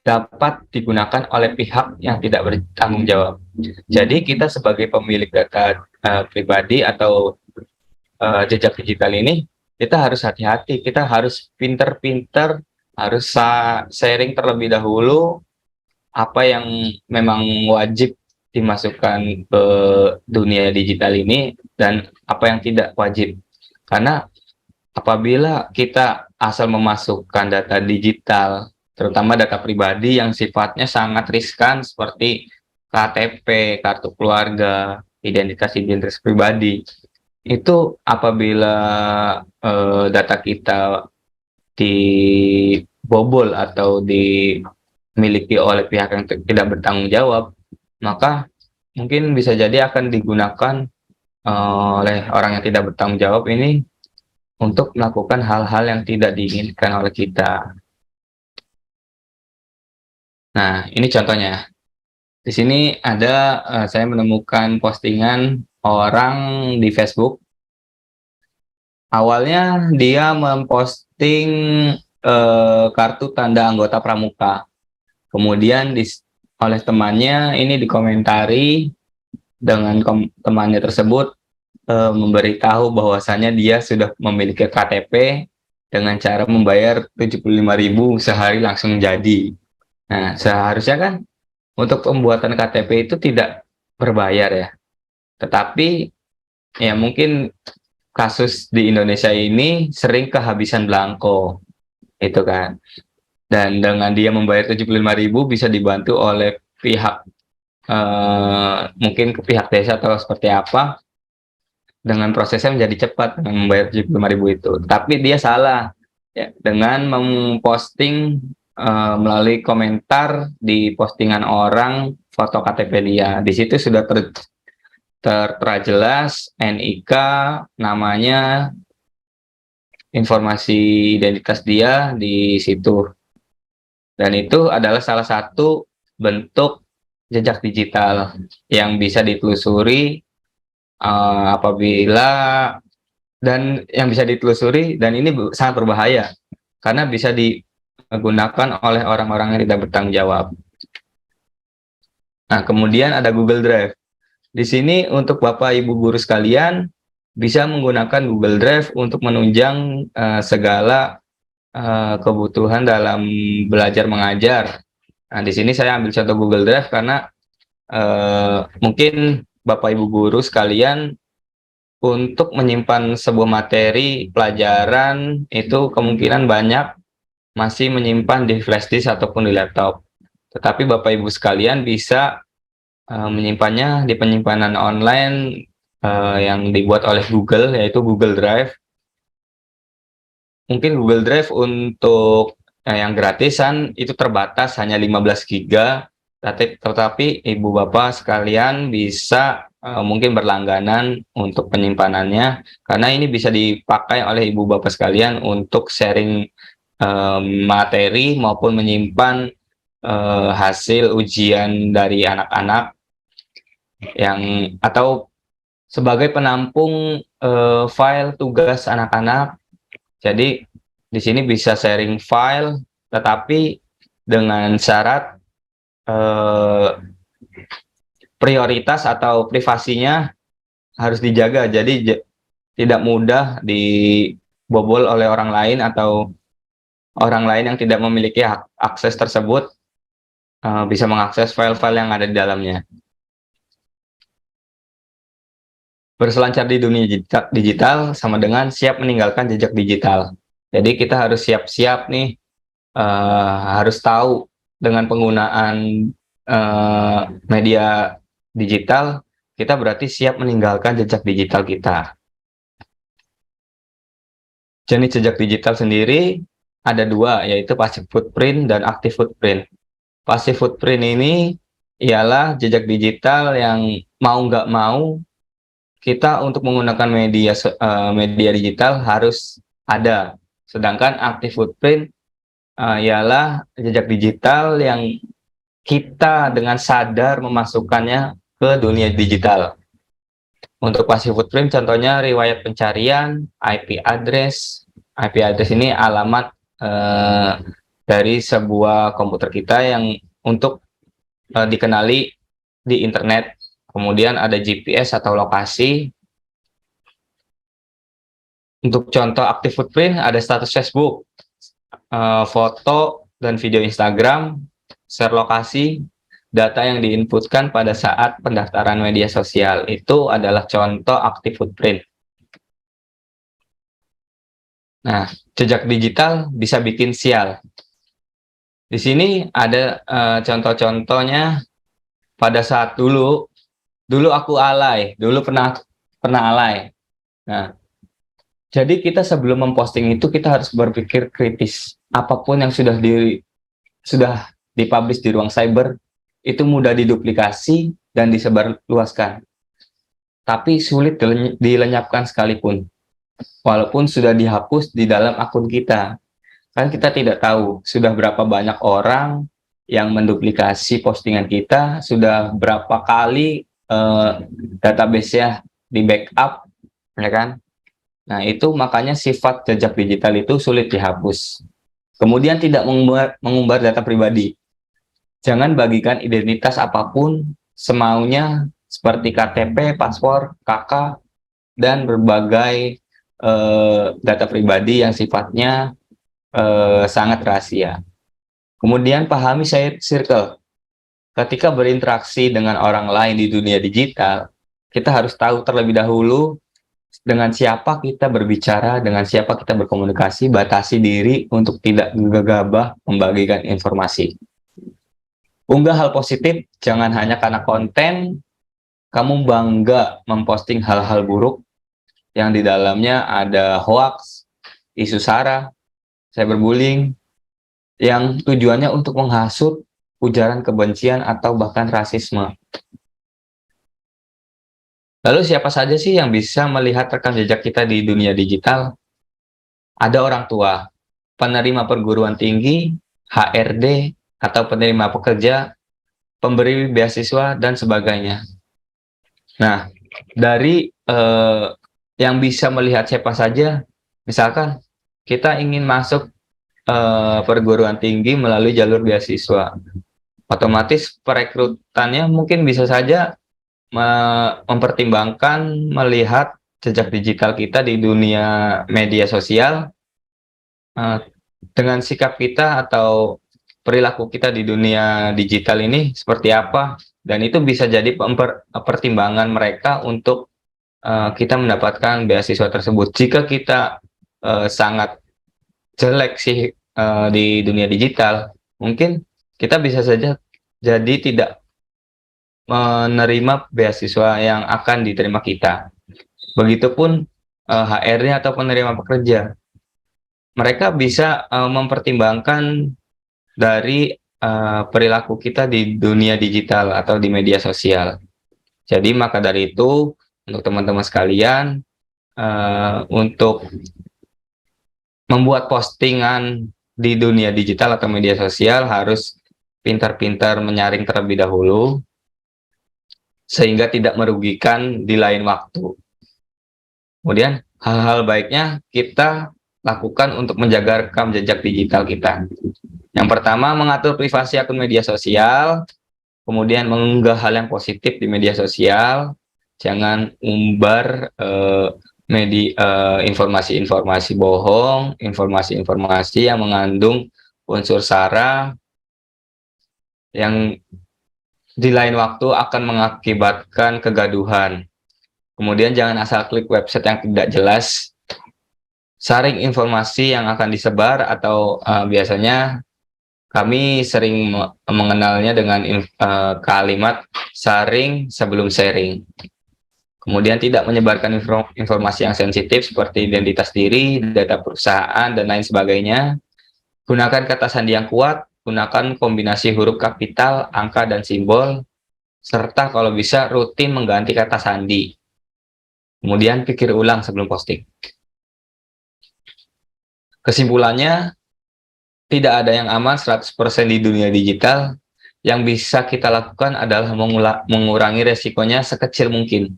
dapat digunakan oleh pihak yang tidak bertanggung jawab. Jadi kita sebagai pemilik data pribadi atau jejak digital ini, kita harus hati-hati, kita harus pinter-pinter, harus sharing terlebih dahulu apa yang memang wajib dimasukkan ke dunia digital ini dan apa yang tidak wajib. Karena apabila kita asal memasukkan data digital, terutama data pribadi yang sifatnya sangat riskan seperti KTP, kartu keluarga, identitas pribadi, itu apabila data kita dibobol atau dimiliki oleh pihak yang tidak bertanggung jawab, maka mungkin bisa jadi akan digunakan oleh orang yang tidak bertanggung jawab ini untuk melakukan hal-hal yang tidak diinginkan oleh kita. Nah, ini contohnya. Di sini ada saya menemukan postingan orang di Facebook. Awalnya dia memposting kartu tanda anggota pramuka. Kemudian oleh temannya ini dikomentari dengan temannya tersebut memberitahu bahwasannya dia sudah memiliki KTP dengan cara membayar 75.000 sehari langsung jadi. Nah, seharusnya kan untuk pembuatan KTP itu tidak berbayar ya. Tetapi ya mungkin kasus di Indonesia ini sering kehabisan belangko, itu kan. Dan dengan dia membayar 75.000 bisa dibantu oleh pihak mungkin ke pihak desa atau seperti apa, dengan prosesnya menjadi cepat dengan membayar 75.000 itu. Tapi dia salah. ya, dengan memposting melalui komentar di postingan orang foto KTP dia. Di situ sudah tertera jelas NIK, namanya, informasi identitas dia di situ. Dan itu adalah salah satu bentuk jejak digital yang bisa ditelusuri yang bisa ditelusuri, dan ini sangat berbahaya karena bisa digunakan oleh orang-orang yang tidak bertanggung jawab. Nah, kemudian ada Google Drive. Di sini untuk Bapak Ibu guru sekalian bisa menggunakan Google Drive untuk menunjang segala kebutuhan dalam belajar mengajar. Nah, di sini saya ambil contoh Google Drive karena mungkin Bapak Ibu guru sekalian untuk menyimpan sebuah materi pelajaran itu kemungkinan banyak masih menyimpan di flash disk ataupun di laptop. Tetapi Bapak Ibu sekalian bisa menyimpannya di penyimpanan online yang dibuat oleh Google, yaitu Google Drive. Mungkin Google Drive untuk yang gratisan itu terbatas hanya 15 GB, tetapi Ibu Bapak sekalian bisa mungkin berlangganan untuk penyimpanannya, karena ini bisa dipakai oleh Ibu Bapak sekalian untuk sharing materi maupun menyimpan hasil ujian dari anak-anak atau sebagai penampung file tugas anak-anak. Jadi di sini bisa sharing file, tetapi dengan syarat prioritas atau privasinya harus dijaga. Jadi tidak mudah dibobol oleh orang lain atau orang lain yang tidak memiliki akses tersebut bisa mengakses file-file yang ada di dalamnya. Berselancar di dunia digital sama dengan siap meninggalkan jejak digital. Jadi kita harus siap-siap nih, harus tahu dengan penggunaan media digital, kita berarti siap meninggalkan jejak digital kita. Jenis jejak digital sendiri ada dua, yaitu passive footprint dan active footprint. Passive footprint ini ialah jejak digital yang mau nggak mau kita untuk menggunakan media digital harus ada. Sedangkan active footprint ialah jejak digital yang kita dengan sadar memasukkannya ke dunia digital. Untuk passive footprint contohnya riwayat pencarian, IP address. IP address ini alamat dari sebuah komputer kita yang untuk dikenali di internet. Kemudian ada GPS atau lokasi. Untuk contoh active footprint ada status Facebook, foto dan video Instagram, share lokasi, data yang diinputkan pada saat pendaftaran media sosial. Itu adalah contoh active footprint. Nah, jejak digital bisa bikin sial. Di sini ada contoh-contohnya pada saat dulu aku alay, dulu pernah alay. Nah, jadi kita sebelum memposting itu kita harus berpikir kritis. Apapun yang sudah dipublish di ruang cyber itu mudah diduplikasi dan disebarluaskan. Tapi sulit dilenyapkan sekalipun. Walaupun sudah dihapus di dalam akun kita. Kan kita tidak tahu sudah berapa banyak orang yang menduplikasi postingan kita, sudah berapa kali database-nya di backup, ya kan? Nah, itu makanya sifat jejak digital itu sulit dihapus. Kemudian tidak mengumbar data pribadi. Jangan bagikan identitas apapun semaunya seperti KTP, paspor, KK, dan berbagai data pribadi yang sifatnya sangat rahasia. Kemudian pahami circle. Ketika berinteraksi dengan orang lain di dunia digital, kita harus tahu terlebih dahulu dengan siapa kita berbicara, dengan siapa kita berkomunikasi, batasi diri untuk tidak gegabah membagikan informasi. Unggah hal positif, jangan hanya karena konten, kamu bangga memposting hal-hal buruk yang di dalamnya ada hoax, isu sara, cyberbullying, yang tujuannya untuk menghasut ujaran kebencian atau bahkan rasisme. Lalu siapa saja sih yang bisa melihat rekam jejak kita di dunia digital? Ada orang tua, penerima perguruan tinggi, HRD, atau penerima pekerja, pemberi beasiswa, dan sebagainya. Nah, dari yang bisa melihat siapa saja, misalkan kita ingin masuk perguruan tinggi melalui jalur beasiswa, otomatis perekrutannya mungkin bisa saja mempertimbangkan melihat jejak digital kita di dunia media sosial, dengan sikap kita atau perilaku kita di dunia digital ini seperti apa, dan itu bisa jadi pertimbangan mereka untuk kita mendapatkan beasiswa tersebut. Jika kita sangat jelek sih di dunia digital, mungkin kita bisa saja jadi tidak menerima beasiswa yang akan diterima kita. Begitupun HR-nya atau penerima pekerja, mereka bisa mempertimbangkan dari perilaku kita di dunia digital atau di media sosial. Jadi maka dari itu, untuk teman-teman sekalian, untuk membuat postingan di dunia digital atau media sosial harus pintar-pintar menyaring terlebih dahulu, sehingga tidak merugikan di lain waktu. Kemudian hal-hal baiknya kita lakukan untuk menjaga rekam jejak digital kita. Yang pertama, mengatur privasi akun media sosial, kemudian mengunggah hal yang positif di media sosial, jangan umbar informasi-informasi bohong, informasi-informasi yang mengandung unsur sara yang di lain waktu akan mengakibatkan kegaduhan. Kemudian jangan asal klik website yang tidak jelas. Saring informasi yang akan disebar, atau biasanya kami sering mengenalnya dengan kalimat saring sebelum sharing. Kemudian tidak menyebarkan informasi yang sensitif seperti identitas diri, data perusahaan, dan lain sebagainya. Gunakan kata sandi yang kuat. Gunakan kombinasi huruf kapital, angka, dan simbol, serta kalau bisa rutin mengganti kata sandi. Kemudian pikir ulang sebelum posting. Kesimpulannya, tidak ada yang aman 100% di dunia digital. Yang bisa kita lakukan adalah mengurangi resikonya sekecil mungkin.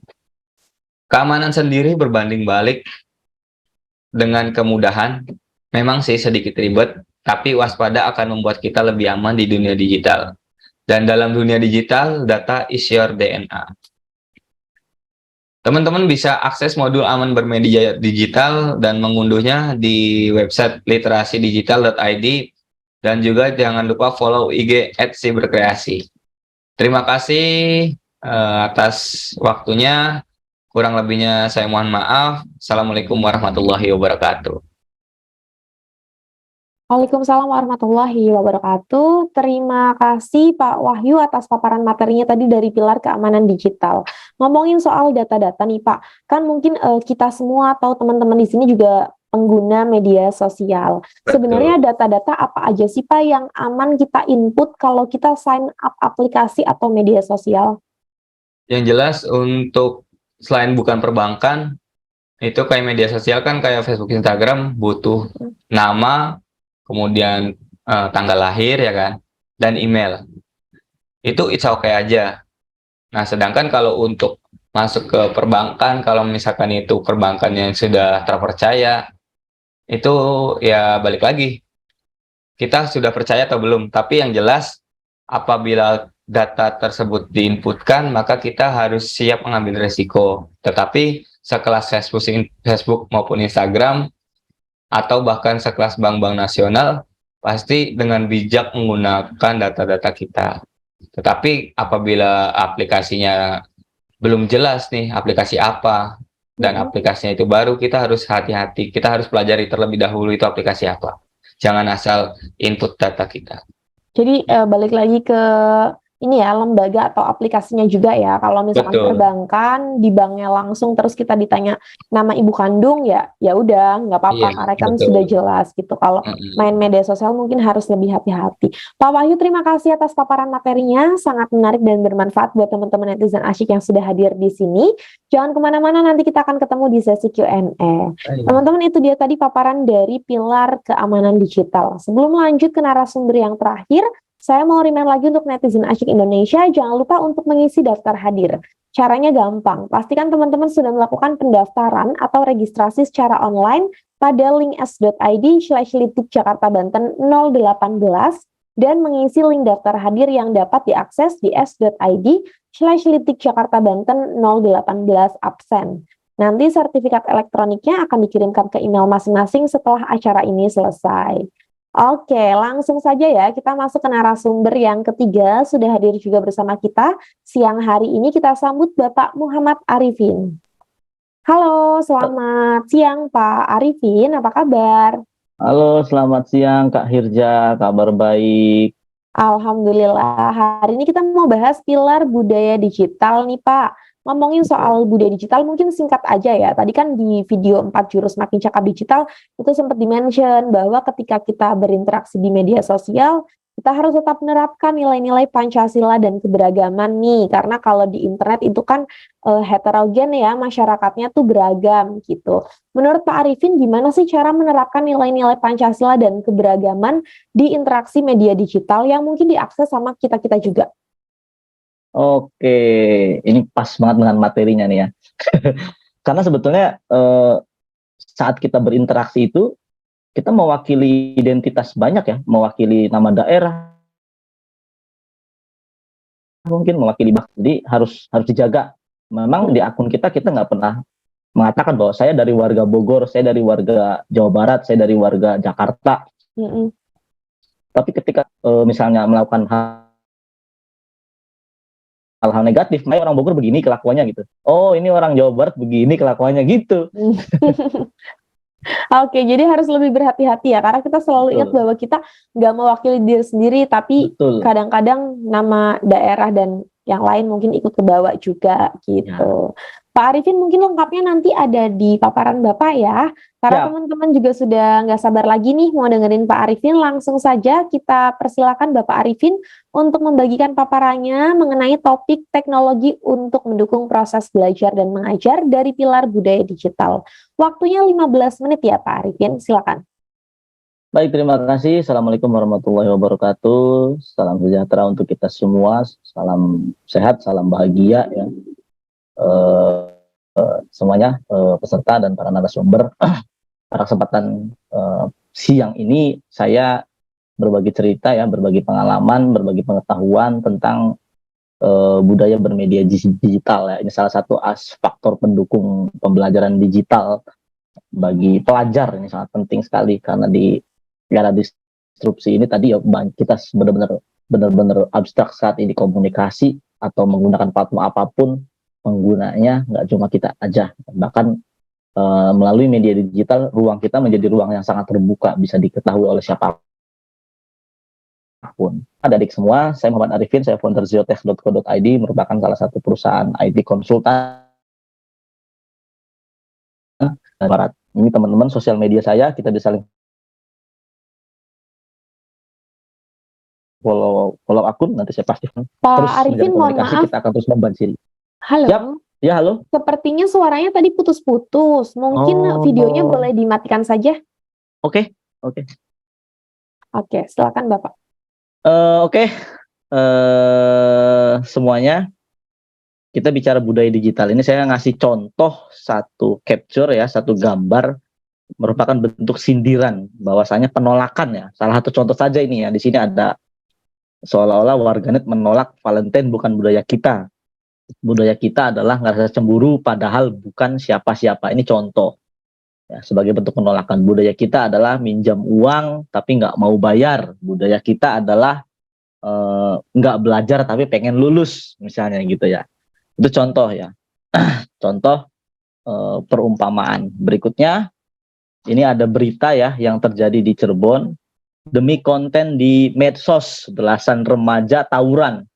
Keamanan sendiri berbanding balik dengan kemudahan. Memang sih sedikit ribet, tapi waspada akan membuat kita lebih aman di dunia digital. Dan dalam dunia digital, data is your DNA. Teman-teman bisa akses modul aman bermedia digital dan mengunduhnya di website literasidigital.id, dan juga jangan lupa follow IG @siberkreasi. Terima kasih atas waktunya. Kurang lebihnya saya mohon maaf. Assalamualaikum warahmatullahi wabarakatuh. Waalaikumsalam warahmatullahi wabarakatuh. Terima kasih Pak Wahyu atas paparan materinya tadi dari pilar keamanan digital. Ngomongin soal data-data nih Pak, kan mungkin kita semua atau teman-teman di sini juga pengguna media sosial. Sebenarnya data-data apa aja sih Pak yang aman kita input kalau kita sign up aplikasi atau media sosial? Yang jelas untuk selain bukan perbankan, itu kayak media sosial kan kayak Facebook, Instagram butuh nama, kemudian tanggal lahir ya kan, dan email. Itu it's okay aja. Nah, sedangkan kalau untuk masuk ke perbankan, kalau misalkan itu perbankan yang sudah terpercaya, itu ya balik lagi. Kita sudah percaya atau belum, tapi yang jelas apabila data tersebut diinputkan, maka kita harus siap mengambil resiko. Tetapi sekelas Facebook maupun Instagram, atau bahkan sekelas bank-bank nasional, pasti dengan bijak menggunakan data-data kita. Tetapi apabila aplikasinya belum jelas nih, aplikasi apa, dan aplikasinya itu baru, kita harus hati-hati. Kita harus pelajari terlebih dahulu itu aplikasi apa. Jangan asal input data kita. Jadi balik lagi ke ini ya lembaga atau aplikasinya juga ya. Kalau misalkan Betul. perbankan di banknya langsung terus kita ditanya nama ibu kandung ya, ya udah nggak apa-apa Iya, karena kan betul. sudah jelas gitu. Kalau main media sosial mungkin harus lebih hati-hati. Pak Wahyu, terima kasih atas paparan materinya, sangat menarik dan bermanfaat buat teman-teman netizen asyik yang sudah hadir di sini. Jangan kemana-mana, nanti kita akan ketemu di sesi Q&A. Teman-teman, itu dia tadi paparan dari pilar keamanan digital. Sebelum lanjut ke narasumber yang terakhir, saya mau remind lagi untuk netizen asyik Indonesia, jangan lupa untuk mengisi daftar hadir. Caranya gampang, pastikan teman-teman sudah melakukan pendaftaran atau registrasi secara online pada link s.id/litik Jakarta Banten 018 dan mengisi link daftar hadir yang dapat diakses di s.id/litik Jakarta Banten 018 absen. Nanti sertifikat elektroniknya akan dikirimkan ke email masing-masing setelah acara ini selesai. Oke, langsung saja ya kita masuk ke narasumber yang ketiga. Sudah hadir juga bersama kita siang hari ini, kita sambut Bapak Muhammad Arifin. Halo, selamat siang Pak Arifin, apa kabar? Halo, selamat siang Kak Hirja, kabar baik. Alhamdulillah, hari ini kita mau bahas pilar budaya digital nih Pak. Ngomongin soal budaya digital mungkin singkat aja ya. Tadi kan di video 4 jurus makin cakap digital itu sempat di-mention bahwa ketika kita berinteraksi di media sosial, kita harus tetap menerapkan nilai-nilai Pancasila dan keberagaman nih. Karena kalau di internet itu kan heterogen ya, masyarakatnya tuh beragam gitu. Menurut Pak Arifin, gimana sih cara menerapkan nilai-nilai Pancasila dan keberagaman di interaksi media digital yang mungkin diakses sama kita-kita juga? Oke, ini pas banget dengan materinya nih ya. Karena sebetulnya saat kita berinteraksi itu, kita mewakili identitas banyak ya, mewakili nama daerah, mungkin mewakili jadi harus dijaga. Memang di akun kita nggak pernah mengatakan bahwa saya dari warga Bogor, saya dari warga Jawa Barat, saya dari warga Jakarta. Tapi ketika misalnya melakukan hal-hal negatif, nah orang Bogor begini kelakuannya gitu. Oh, ini orang Jawa Barat begini kelakuannya gitu. Oke, jadi harus lebih berhati-hati ya, karena kita selalu ingat bahwa kita nggak mewakili diri sendiri, tapi kadang-kadang nama daerah dan yang lain mungkin ikut kebawa juga gitu. Pak Arifin mungkin lengkapnya nanti ada di paparan Bapak ya, karena teman-teman juga sudah nggak sabar lagi nih mau dengerin Pak Arifin. Langsung saja kita persilakan Bapak Arifin untuk membagikan paparannya mengenai topik teknologi untuk mendukung proses belajar dan mengajar dari pilar budaya digital. Waktunya 15 menit ya Pak Arifin, silakan. Baik, terima kasih. Assalamualaikum warahmatullahi wabarakatuh. Salam sejahtera untuk kita semua. Salam sehat, salam bahagia ya. Semuanya peserta dan para narasumber. Pada kesempatan siang ini saya berbagi cerita ya, berbagi pengalaman, berbagi pengetahuan tentang budaya bermedia digital ya. Ini salah satu faktor pendukung pembelajaran digital bagi pelajar. Ini sangat penting sekali karena di era disrupsi ini tadi ya kita benar-benar abstrak saat ini komunikasi atau menggunakan platform apapun, penggunanya nggak cuma kita aja, bahkan melalui media digital ruang kita menjadi ruang yang sangat terbuka, bisa diketahui oleh siapapun. Adik semua, saya Muhammad Arifin, saya founder ziotech.co.id, merupakan salah satu perusahaan IT konsultan Barat. Ini teman-teman sosial media saya, kita bisa saling follow akun, nanti saya pastikan. Pak Terus Arifin, mohon maaf. Kita akan terus membantu. Halo. Ya, halo. Sepertinya suaranya tadi putus-putus. Mungkin videonya boleh dimatikan saja. Oke. Oke, silakan Bapak. Semuanya kita bicara budaya digital. Ini saya ngasih contoh satu capture ya, satu gambar merupakan bentuk sindiran, bahwasanya penolakan ya. Salah satu contoh saja ini ya. Di sini ada seolah-olah warganet menolak Valentine bukan budaya kita. Budaya kita adalah ngerasa cemburu padahal bukan siapa-siapa. Ini contoh ya, sebagai bentuk penolakan. Budaya kita adalah minjam uang tapi nggak mau bayar. Budaya kita adalah nggak belajar tapi pengen lulus, misalnya gitu ya. Itu contoh ya. Contoh perumpamaan. Berikutnya ini ada berita ya yang terjadi di Cirebon. Demi konten di medsos, belasan remaja tawuran.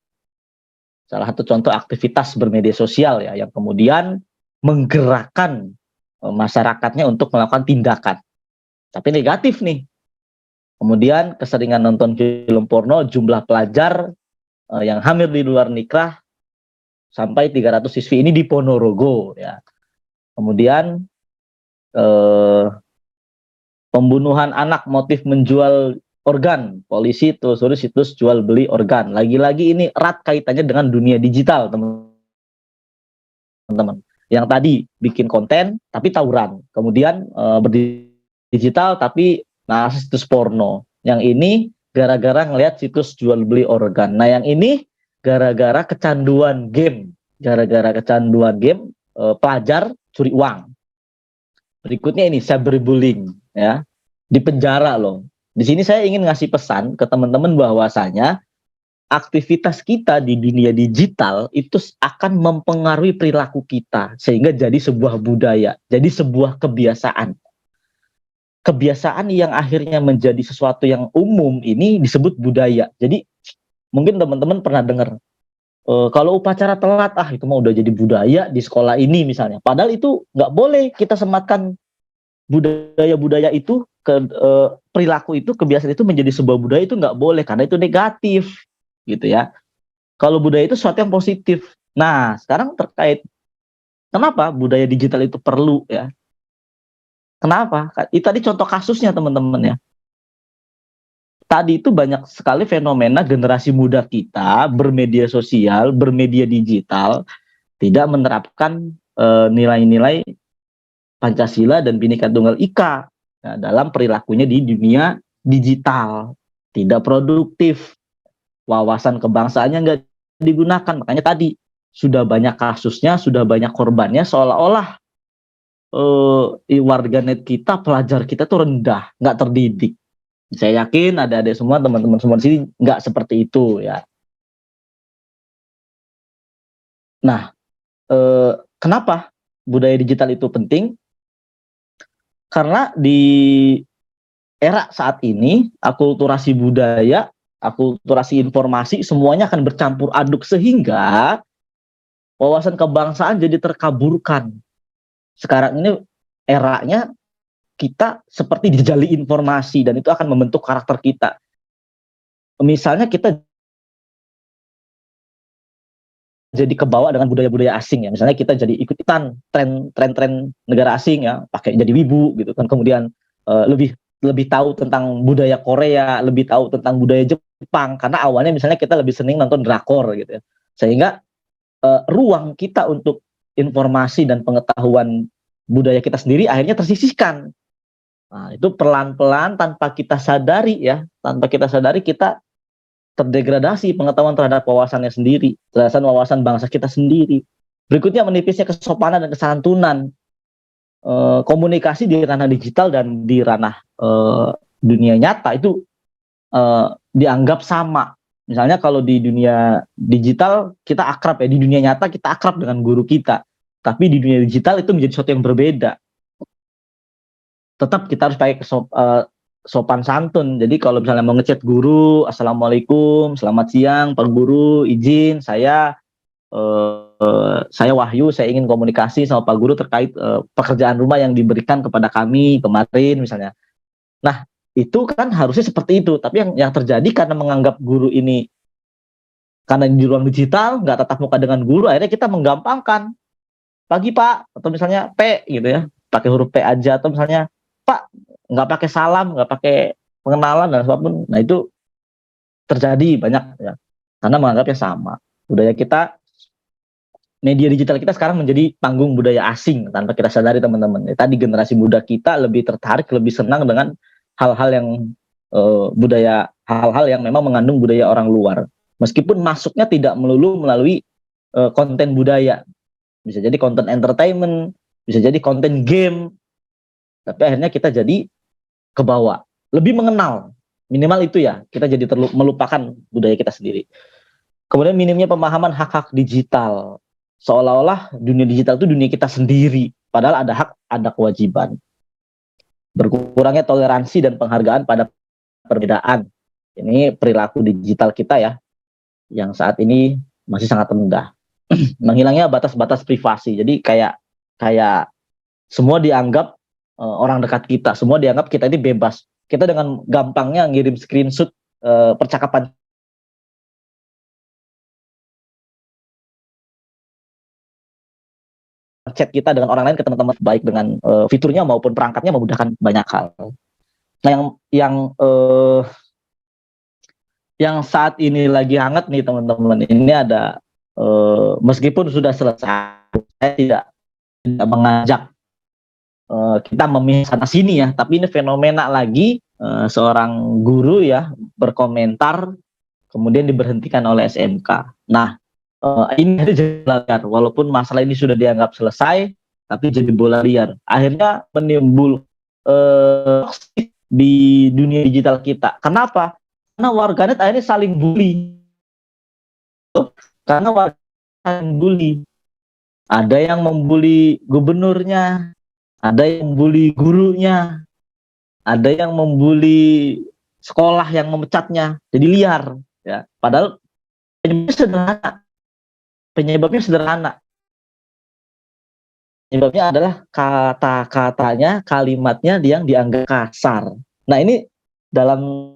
salah satu contoh aktivitas bermedia sosial ya, yang kemudian menggerakkan masyarakatnya untuk melakukan tindakan. Tapi negatif nih. Kemudian keseringan nonton film porno, jumlah pelajar yang hamil di luar nikah sampai 300 siswi ini di Ponorogo ya. Kemudian pembunuhan anak motif menjual organ, polisi telusuri situs jual beli organ. Lagi-lagi ini erat kaitannya dengan dunia digital, teman-teman. Yang tadi bikin konten tapi tawuran, kemudian berdigital tapi situs porno. Yang ini gara-gara ngelihat situs jual beli organ. Nah, yang ini gara-gara kecanduan game. Pelajar curi uang. Berikutnya ini cyberbullying ya. Di penjara loh. Di sini saya ingin ngasih pesan ke teman-teman bahwasanya aktivitas kita di dunia digital itu akan mempengaruhi perilaku kita sehingga jadi sebuah budaya, jadi sebuah kebiasaan. Kebiasaan yang akhirnya menjadi sesuatu yang umum ini disebut budaya. Jadi mungkin teman-teman pernah dengar kalau upacara telat, itu mah udah jadi budaya di sekolah ini misalnya. Padahal itu nggak boleh kita sematkan budaya-budaya itu ke perilaku itu, kebiasaan itu menjadi sebuah budaya, itu nggak boleh karena itu negatif gitu ya. Kalau budaya itu sesuatu yang positif. Nah, sekarang terkait kenapa budaya digital itu perlu ya? Kenapa? Itu tadi contoh kasusnya teman-teman ya. Tadi itu banyak sekali fenomena generasi muda kita bermedia sosial, bermedia digital, tidak menerapkan nilai-nilai Pancasila dan Bhinneka Tunggal Ika dalam perilakunya di dunia digital. Tidak produktif, wawasan kebangsaannya nggak digunakan. Makanya tadi sudah banyak kasusnya, sudah banyak korbannya, seolah-olah warganet kita, pelajar kita tuh rendah, nggak terdidik. Saya yakin adik-adik semua, teman-teman semua di sini nggak seperti itu ya. Nah, kenapa budaya digital itu penting? Karena di era saat ini, akulturasi budaya, akulturasi informasi, semuanya akan bercampur aduk sehingga wawasan kebangsaan jadi terkaburkan. Sekarang ini eranya kita seperti dijali informasi dan itu akan membentuk karakter kita. Misalnya kita jadi kebawa dengan budaya-budaya asing ya. Misalnya kita jadi ikutan tren negara asing ya, pakai jadi wibu gitu kan. Kemudian lebih tahu tentang budaya Korea, lebih tahu tentang budaya Jepang karena awalnya misalnya kita lebih seneng nonton drakor gitu ya. Sehingga ruang kita untuk informasi dan pengetahuan budaya kita sendiri akhirnya tersisihkan. Nah, itu pelan-pelan tanpa kita sadari ya, kita terdegradasi pengetahuan terhadap wawasannya sendiri, wawasan bangsa kita sendiri. Berikutnya menipisnya kesopanan dan kesantunan. Komunikasi di ranah digital dan di ranah dunia nyata itu dianggap sama. Misalnya kalau di dunia digital kita akrab ya, di dunia nyata kita akrab dengan guru kita. Tapi di dunia digital itu menjadi sesuatu yang berbeda. Tetap kita harus pakai sopan santun. Jadi kalau misalnya mau ngechat guru, assalamualaikum, selamat siang, Pak Guru, izin saya Wahyu, saya ingin komunikasi sama Pak Guru terkait pekerjaan rumah yang diberikan kepada kami kemarin misalnya. Nah, itu kan harusnya seperti itu. Tapi yang terjadi karena menganggap guru ini karena di ruang digital nggak tatap muka dengan guru, akhirnya kita menggampangkan. Pagi Pak, atau misalnya P gitu ya, pakai huruf P aja, atau misalnya Pak nggak pakai salam, nggak pakai pengenalan dan apapun. Nah itu terjadi banyak ya, karena menganggapnya sama. Budaya kita, media digital kita sekarang menjadi panggung budaya asing tanpa kita sadari teman-teman. Tadi generasi muda kita lebih tertarik, lebih senang dengan hal-hal yang hal-hal yang memang mengandung budaya orang luar. Meskipun masuknya tidak melulu melalui konten budaya. Bisa jadi konten entertainment, bisa jadi konten game, tapi akhirnya kita jadi kebawa, lebih mengenal, minimal itu ya, kita jadi melupakan budaya kita sendiri. Kemudian minimnya pemahaman hak-hak digital, seolah-olah dunia digital itu dunia kita sendiri, padahal ada hak, ada kewajiban. Berkurangnya toleransi dan penghargaan pada perbedaan, ini perilaku digital kita ya, yang saat ini masih sangat rendah. Menghilangnya batas-batas privasi. Jadi kayak semua dianggap orang dekat kita, semua dianggap kita ini bebas. Kita dengan gampangnya ngirim screenshot percakapan chat kita dengan orang lain ke teman-teman, baik dengan fiturnya maupun perangkatnya memudahkan banyak hal. Nah, yang saat ini lagi hangat nih teman-teman, ini ada meskipun sudah selesai, saya tidak mengajak kita memilih sana sini ya, tapi ini fenomena lagi, seorang guru ya berkomentar kemudian diberhentikan oleh SMK. Nah, ini jadi bola liar, walaupun masalah ini sudah dianggap selesai, tapi jadi bola liar. Akhirnya menimbul di dunia digital kita. Kenapa? Karena warganet akhirnya saling bully. Karena warganet saling bully. Ada yang membuli gubernurnya, ada yang membuli gurunya, ada yang membuli sekolah yang memecatnya. Jadi liar. Ya, padahal penyebabnya sederhana. Penyebabnya adalah kata-katanya, kalimatnya yang dianggap kasar. Nah, ini dalam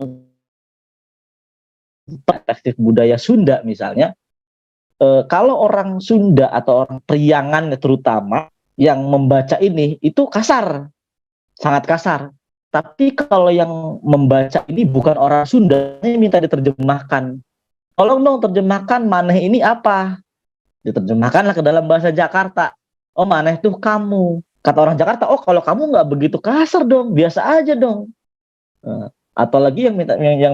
perspektif budaya Sunda misalnya, kalau orang Sunda atau orang Priangan terutama yang membaca ini itu kasar, sangat kasar. Tapi kalau yang membaca ini bukan orang Sunda, ini minta diterjemahkan. Tolong dong terjemahkan maneh ini apa? Diterjemahkanlah ke dalam bahasa Jakarta. Oh, maneh tuh kamu. Kata orang Jakarta, oh kalau kamu nggak begitu kasar dong, biasa aja dong. Atau lagi yang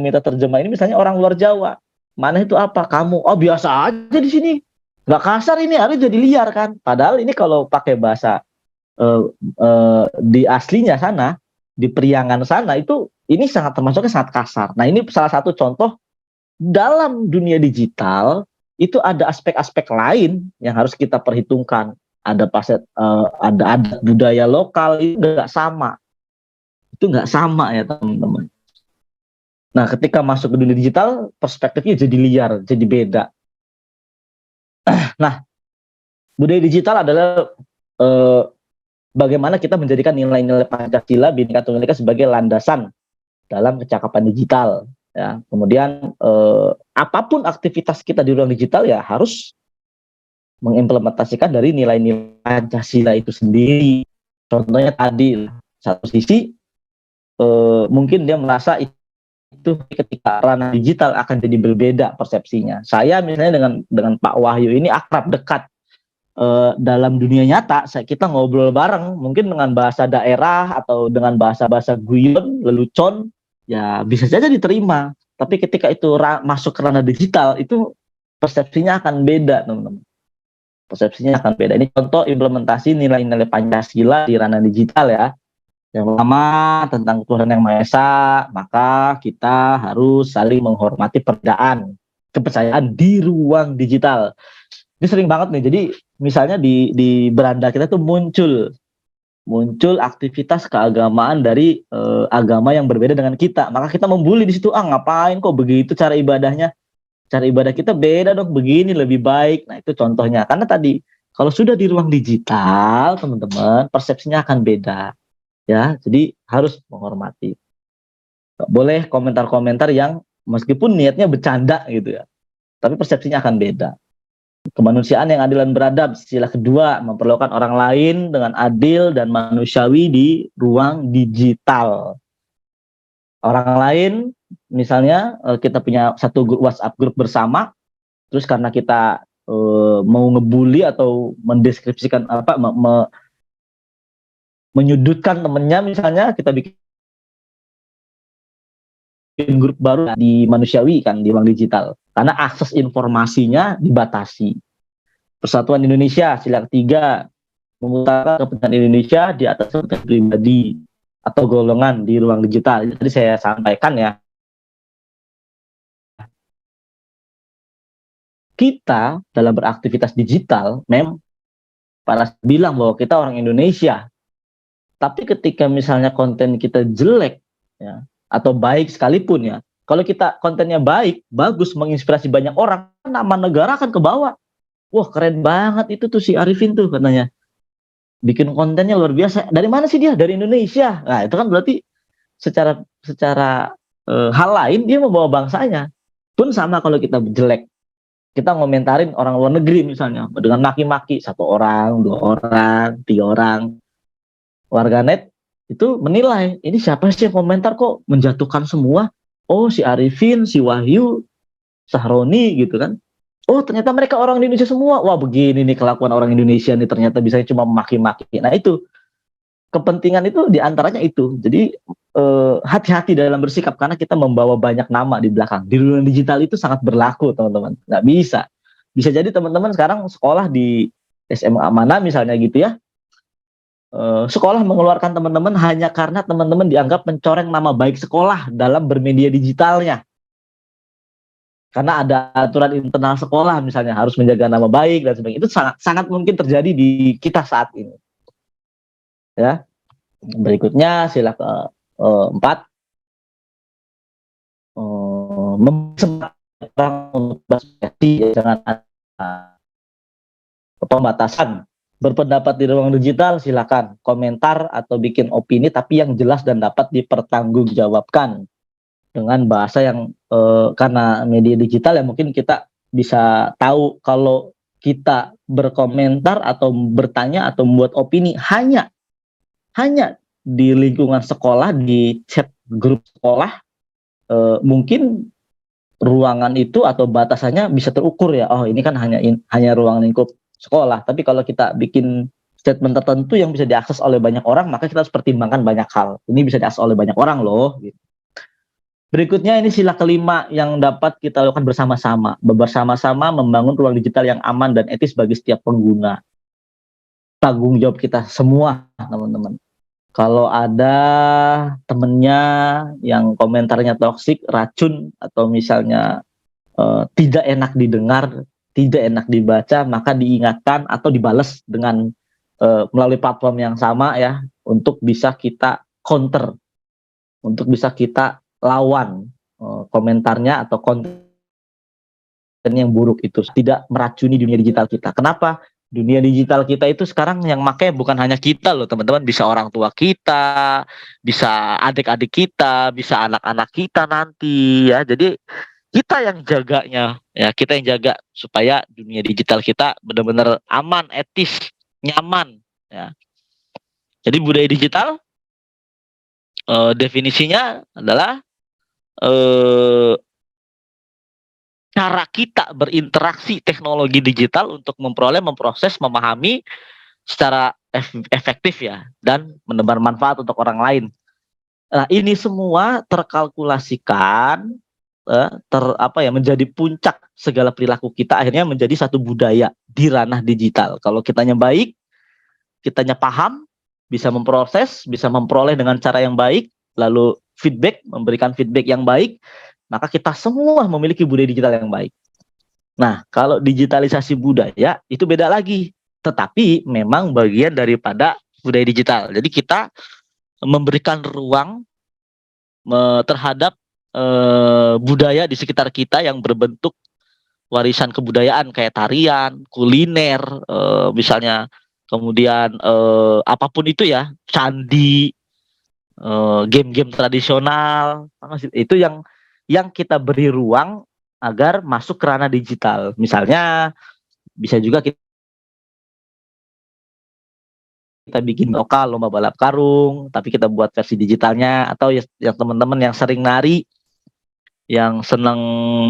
minta terjemah ini misalnya orang luar Jawa. Maneh itu apa? Kamu. Oh biasa aja di sini. Nggak kasar ini, harus jadi liar kan. Padahal ini kalau pakai bahasa di aslinya sana, di Priangan sana, itu ini termasuknya sangat kasar. Nah, ini salah satu contoh dalam dunia digital itu ada aspek-aspek lain yang harus kita perhitungkan. Ada ada adat budaya lokal, itu nggak sama. Itu nggak sama ya teman-teman. Nah, ketika masuk ke dunia digital, perspektifnya jadi liar, jadi beda. Nah, budaya digital adalah bagaimana kita menjadikan nilai-nilai Pancasila, Bhinneka Tunggal Ika sebagai landasan dalam kecakapan digital. Ya, kemudian apapun aktivitas kita di ruang digital ya harus mengimplementasikan dari nilai-nilai Pancasila itu sendiri. Contohnya tadi, satu sisi mungkin dia merasa itu ketika ranah digital akan jadi berbeda persepsinya. Saya misalnya dengan Pak Wahyu ini akrab dekat. Dalam dunia nyata, kita ngobrol bareng, mungkin dengan bahasa daerah atau dengan bahasa-bahasa guyon, lelucon, ya bisa saja diterima. Tapi ketika itu masuk ke ranah digital, itu persepsinya akan beda, teman-teman. Persepsinya akan beda. Ini contoh implementasi nilai-nilai Pancasila di ranah digital ya. Yang pertama tentang Tuhan Yang Maha Esa, maka kita harus saling menghormati perbedaan, kepercayaan di ruang digital. Ini sering banget nih. Jadi misalnya di beranda kita tuh muncul aktivitas keagamaan dari agama yang berbeda dengan kita. Maka kita membuli di situ, ngapain kok begitu cara ibadahnya? Cara ibadah kita beda dong, begini lebih baik. Nah, itu contohnya. Karena tadi kalau sudah di ruang digital, teman-teman, persepsinya akan beda. Ya, jadi harus menghormati. Gak boleh komentar-komentar yang meskipun niatnya bercanda gitu ya, tapi persepsinya akan beda. Kemanusiaan yang adil dan beradab, sila kedua, memperlakukan orang lain dengan adil dan manusiawi di ruang digital. Orang lain, misalnya kita punya satu grup WhatsApp grup bersama, terus karena kita mau ngebully atau mendeskripsikan menyudutkan temennya, misalnya kita bikin grup baru di manusiawi kan, di ruang digital, karena akses informasinya dibatasi. Persatuan Indonesia, sila ketiga, mengutarakan kepentingan Indonesia di atas kepentingan pribadi atau golongan di ruang digital. Tadi saya sampaikan ya, kita dalam beraktivitas digital para bilang bahwa kita orang Indonesia, tapi ketika misalnya konten kita jelek ya, atau baik sekalipun ya, Kalau kita kontennya baik, bagus, menginspirasi banyak orang, nama negara akan ke bawah. Wah, keren banget itu tuh si Arifin tuh katanya. Bikin kontennya luar biasa. Dari mana sih dia? Dari Indonesia. Nah, itu kan berarti secara secara hal lain dia membawa bangsanya. Pun sama kalau kita jelek. Kita ngomentarin orang luar negeri misalnya dengan maki-maki satu orang, dua orang, tiga orang. Warganet itu menilai, ini siapa sih yang komentar kok menjatuhkan semua? Oh, si Arifin, si Wahyu, Sahroni gitu kan. Oh, ternyata mereka orang Indonesia semua. Wah, begini nih kelakuan orang Indonesia nih, ternyata bisa cuma maki-maki. Nah, itu kepentingan itu diantaranya itu. Jadi hati-hati dalam bersikap karena kita membawa banyak nama di belakang. Di dunia digital itu sangat berlaku, teman-teman. Nggak bisa. Bisa jadi teman-teman sekarang sekolah di SMA mana misalnya gitu ya. Sekolah mengeluarkan teman-teman hanya karena teman-teman dianggap mencoreng nama baik sekolah dalam bermedia digitalnya. Karena ada aturan internal sekolah misalnya harus menjaga nama baik dan sebagainya. Itu sangat sangat mungkin terjadi di kita saat ini. Ya. Berikutnya sila keempat, orang untuk berekspresi, jangan ada pembatasan. Berpendapat di ruang digital silakan komentar atau bikin opini tapi yang jelas dan dapat dipertanggungjawabkan dengan bahasa yang karena media digital ya mungkin kita bisa tahu kalau kita berkomentar atau bertanya atau membuat opini hanya di lingkungan sekolah, di chat grup sekolah, mungkin ruangan itu atau batasannya bisa terukur ya. Oh, ini kan hanya ruang lingkup sekolah. Tapi kalau kita bikin statement tertentu yang bisa diakses oleh banyak orang, maka kita harus pertimbangkan banyak hal. Ini bisa diakses oleh banyak orang loh. Gitu. Berikutnya ini sila kelima yang dapat kita lakukan bersama-sama. Bersama-sama membangun ruang digital yang aman dan etis bagi setiap pengguna. Tanggung jawab kita semua, teman-teman. Kalau ada temennya yang komentarnya toksik, racun, atau misalnya tidak enak didengar, tidak enak dibaca, maka diingatkan atau dibalas dengan melalui platform yang sama ya, untuk bisa kita counter, untuk bisa kita lawan komentarnya atau konten yang buruk itu, tidak meracuni dunia digital kita. Kenapa? Dunia digital kita itu sekarang yang pakai bukan hanya kita loh teman-teman, bisa orang tua kita, bisa adik-adik kita, bisa anak-anak kita nanti ya. Jadi kita yang jaganya ya, kita yang jaga supaya dunia digital kita benar-benar aman, etis, nyaman ya. Jadi budaya digital definisinya adalah cara kita berinteraksi teknologi digital untuk memperoleh, memproses, memahami secara efektif ya, dan menebar manfaat untuk orang lain. Nah, ini semua terkalkulasikan menjadi puncak segala perilaku kita, akhirnya menjadi satu budaya di ranah digital. Kalau kitanya baik, kitanya paham, bisa memproses, bisa memperoleh dengan cara yang baik, lalu memberikan feedback yang baik, maka kita semua memiliki budaya digital yang baik. Nah, kalau digitalisasi budaya itu beda lagi, tetapi memang bagian daripada budaya digital. Jadi kita memberikan ruang terhadap budaya di sekitar kita yang berbentuk warisan kebudayaan kayak tarian, kuliner, misalnya, kemudian apapun itu ya, candi, game-game tradisional, itu yang kita beri ruang agar masuk ke ranah digital. Misalnya bisa juga kita bikin lokal lomba balap karung, tapi kita buat versi digitalnya, atau yang teman-teman yang sering nari, yang senang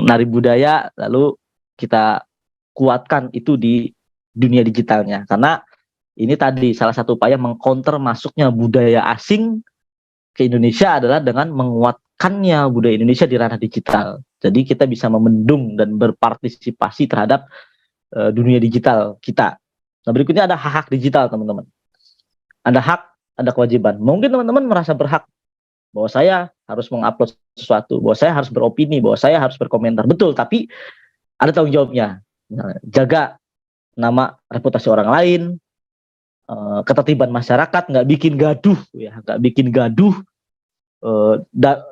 nari budaya, lalu kita kuatkan itu di dunia digitalnya. Karena ini tadi salah satu upaya mengcounter masuknya budaya asing ke Indonesia adalah dengan menguatkannya budaya Indonesia di ranah digital. Jadi kita bisa memendung dan berpartisipasi terhadap dunia digital kita. Nah, berikutnya ada hak-hak digital, teman-teman. Ada hak, ada kewajiban. Mungkin teman-teman merasa berhak bahwa saya harus mengupload sesuatu, bahwa saya harus beropini, bahwa saya harus berkomentar. Betul, tapi ada tanggung jawabnya. Nah, jaga nama reputasi orang lain, ketertiban masyarakat, nggak bikin gaduh ya, nggak bikin gaduh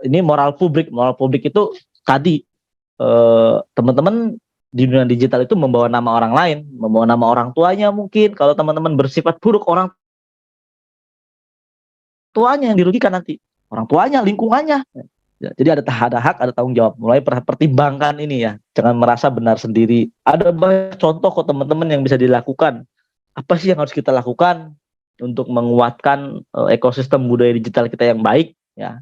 Ini moral publik itu tadi teman-teman di dunia digital itu membawa nama orang lain, membawa nama orang tuanya mungkin. Kalau teman-teman bersifat buruk, orang tuanya yang dirugikan nanti, orang tuanya, lingkungannya. Ya, jadi ada hak, ada tanggung jawab. Mulai pertimbangkan ini ya, jangan merasa benar sendiri. Ada banyak contoh kok teman-teman yang bisa dilakukan. Apa sih yang harus kita lakukan untuk menguatkan ekosistem budaya digital kita yang baik? Ya,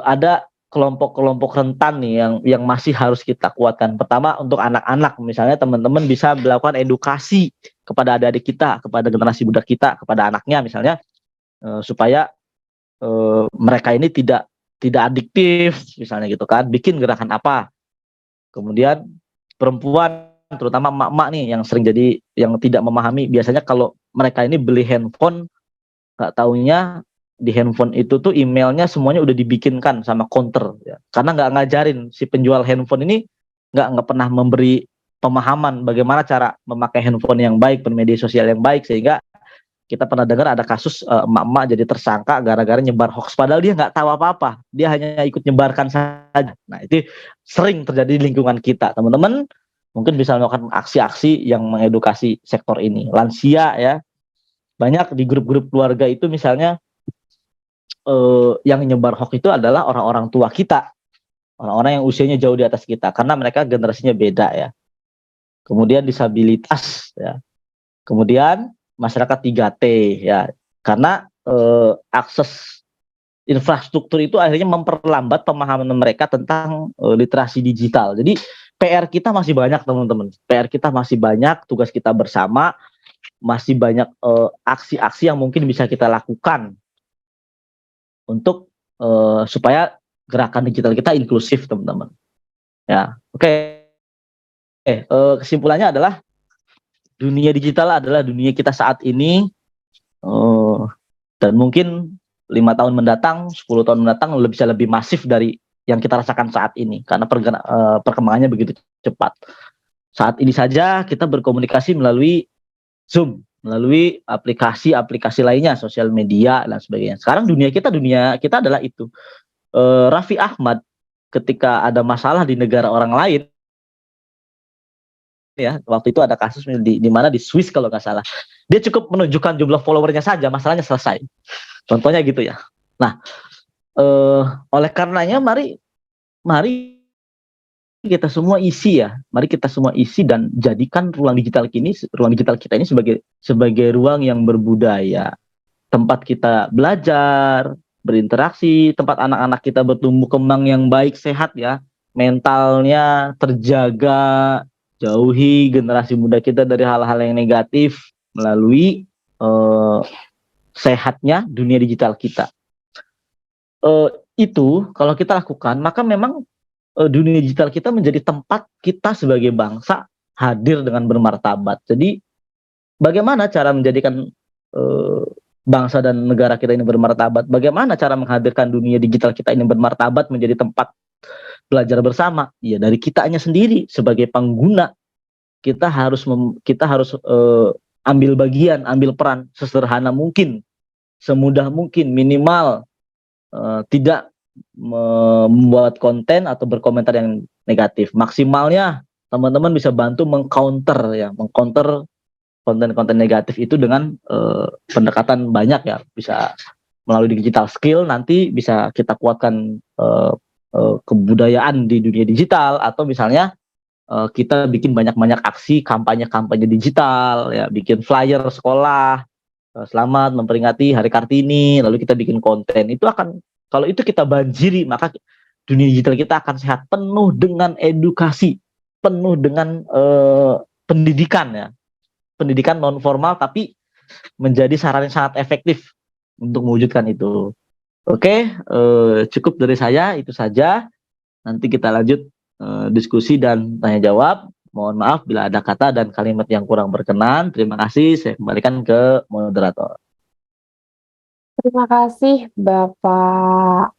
ada kelompok-kelompok rentan nih yang masih harus kita kuatkan. Pertama untuk anak-anak, misalnya teman-teman bisa melakukan edukasi kepada adik-adik kita, kepada generasi muda kita, kepada anaknya misalnya, supaya mereka ini tidak adiktif misalnya gitu kan, bikin gerakan apa. Kemudian perempuan, terutama emak-emak nih yang sering jadi yang tidak memahami, biasanya kalau mereka ini beli handphone nggak taunya di handphone itu tuh emailnya semuanya udah dibikinkan sama counter ya. Karena nggak ngajarin si penjual handphone ini, nggak pernah memberi pemahaman bagaimana cara memakai handphone yang baik, bermedia sosial yang baik, sehingga kita pernah dengar ada kasus emak-emak jadi tersangka gara-gara nyebar hoax, padahal dia nggak tahu apa-apa, dia hanya ikut nyebarkan saja. Nah itu sering terjadi di lingkungan kita. Teman-teman mungkin bisa melakukan aksi-aksi yang mengedukasi sektor ini. Lansia ya, banyak di grup-grup keluarga itu misalnya yang nyebar hoax itu adalah orang-orang tua kita, orang-orang yang usianya jauh di atas kita, karena mereka generasinya beda ya. Kemudian disabilitas ya, kemudian masyarakat 3T ya, karena akses infrastruktur itu akhirnya memperlambat pemahaman mereka tentang literasi digital. Jadi PR kita masih banyak teman-teman, PR kita masih banyak, tugas kita bersama masih banyak, aksi-aksi yang mungkin bisa kita lakukan untuk supaya gerakan digital kita inklusif teman-teman. Ya, oke. Kesimpulannya adalah dunia digital adalah dunia kita saat ini, dan mungkin 5 tahun mendatang, 10 tahun mendatang bisa lebih masif dari yang kita rasakan saat ini, karena perkembangannya begitu cepat. Saat ini saja kita berkomunikasi melalui Zoom, melalui aplikasi-aplikasi lainnya, sosial media dan sebagainya. Sekarang dunia kita adalah itu. Raffi Ahmad ketika ada masalah di negara orang lain, ya waktu itu ada kasus di mana di Swiss kalau nggak salah, dia cukup menunjukkan jumlah followernya saja, masalahnya selesai. Contohnya gitu ya. Nah, oleh karenanya mari kita semua isi ya, mari kita semua isi dan jadikan ruang digital kita ini sebagai ruang yang berbudaya, tempat kita belajar, berinteraksi, tempat anak-anak kita bertumbuh kembang yang baik, sehat ya, mentalnya terjaga. Jauhi generasi muda kita dari hal-hal yang negatif melalui sehatnya dunia digital kita. Itu kalau kita lakukan, maka memang dunia digital kita menjadi tempat kita sebagai bangsa hadir dengan bermartabat. Jadi bagaimana cara menjadikan bangsa dan negara kita ini bermartabat? Bagaimana cara menghadirkan dunia digital kita ini bermartabat menjadi tempat belajar bersama? Ya dari kitanya sendiri sebagai pengguna, kita harus ambil bagian, ambil peran sesederhana mungkin, semudah mungkin, minimal tidak membuat konten atau berkomentar yang negatif. Maksimalnya teman-teman bisa bantu mengcounter konten-konten negatif itu dengan pendekatan banyak ya, bisa melalui digital skill, nanti bisa kita kuatkan kebudayaan di dunia digital, atau misalnya kita bikin banyak-banyak aksi kampanye digital ya, bikin flyer sekolah, selamat memperingati Hari Kartini, lalu kita bikin konten. Itu akan, kalau itu kita banjiri, maka dunia digital kita akan sehat, penuh dengan edukasi, penuh dengan pendidikan ya, pendidikan non formal, tapi menjadi sarana yang sangat efektif untuk mewujudkan itu. Oke, cukup dari saya, itu saja. Nanti kita lanjut diskusi dan tanya jawab. Mohon maaf bila ada kata dan kalimat yang kurang berkenan. Terima kasih, saya kembalikan ke moderator. Terima kasih Bapak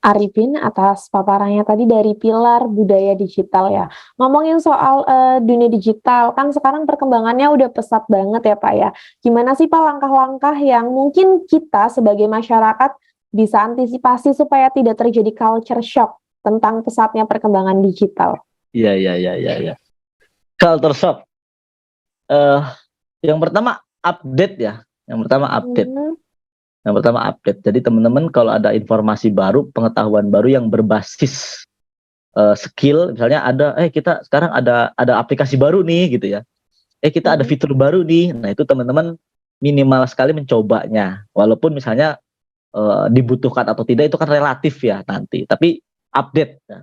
Arifin atas paparannya tadi dari pilar budaya digital ya. Ngomongin soal dunia digital, kan sekarang perkembangannya udah pesat banget ya Pak ya. Gimana sih Pak langkah-langkah yang mungkin kita sebagai masyarakat bisa antisipasi supaya tidak terjadi culture shock tentang pesatnya perkembangan digital? Iya, iya, iya, iya, iya. Culture shock. Eh, yang pertama update ya. Yang pertama update. Hmm, Yang pertama update. Jadi teman-teman kalau ada informasi baru, pengetahuan baru yang berbasis skill, misalnya kita sekarang ada aplikasi baru nih gitu ya. Kita ada hmm. fitur baru nih. Nah, itu teman-teman minimal sekali mencobanya. Walaupun misalnya dibutuhkan atau tidak itu kan relatif ya nanti. Tapi update. Ya.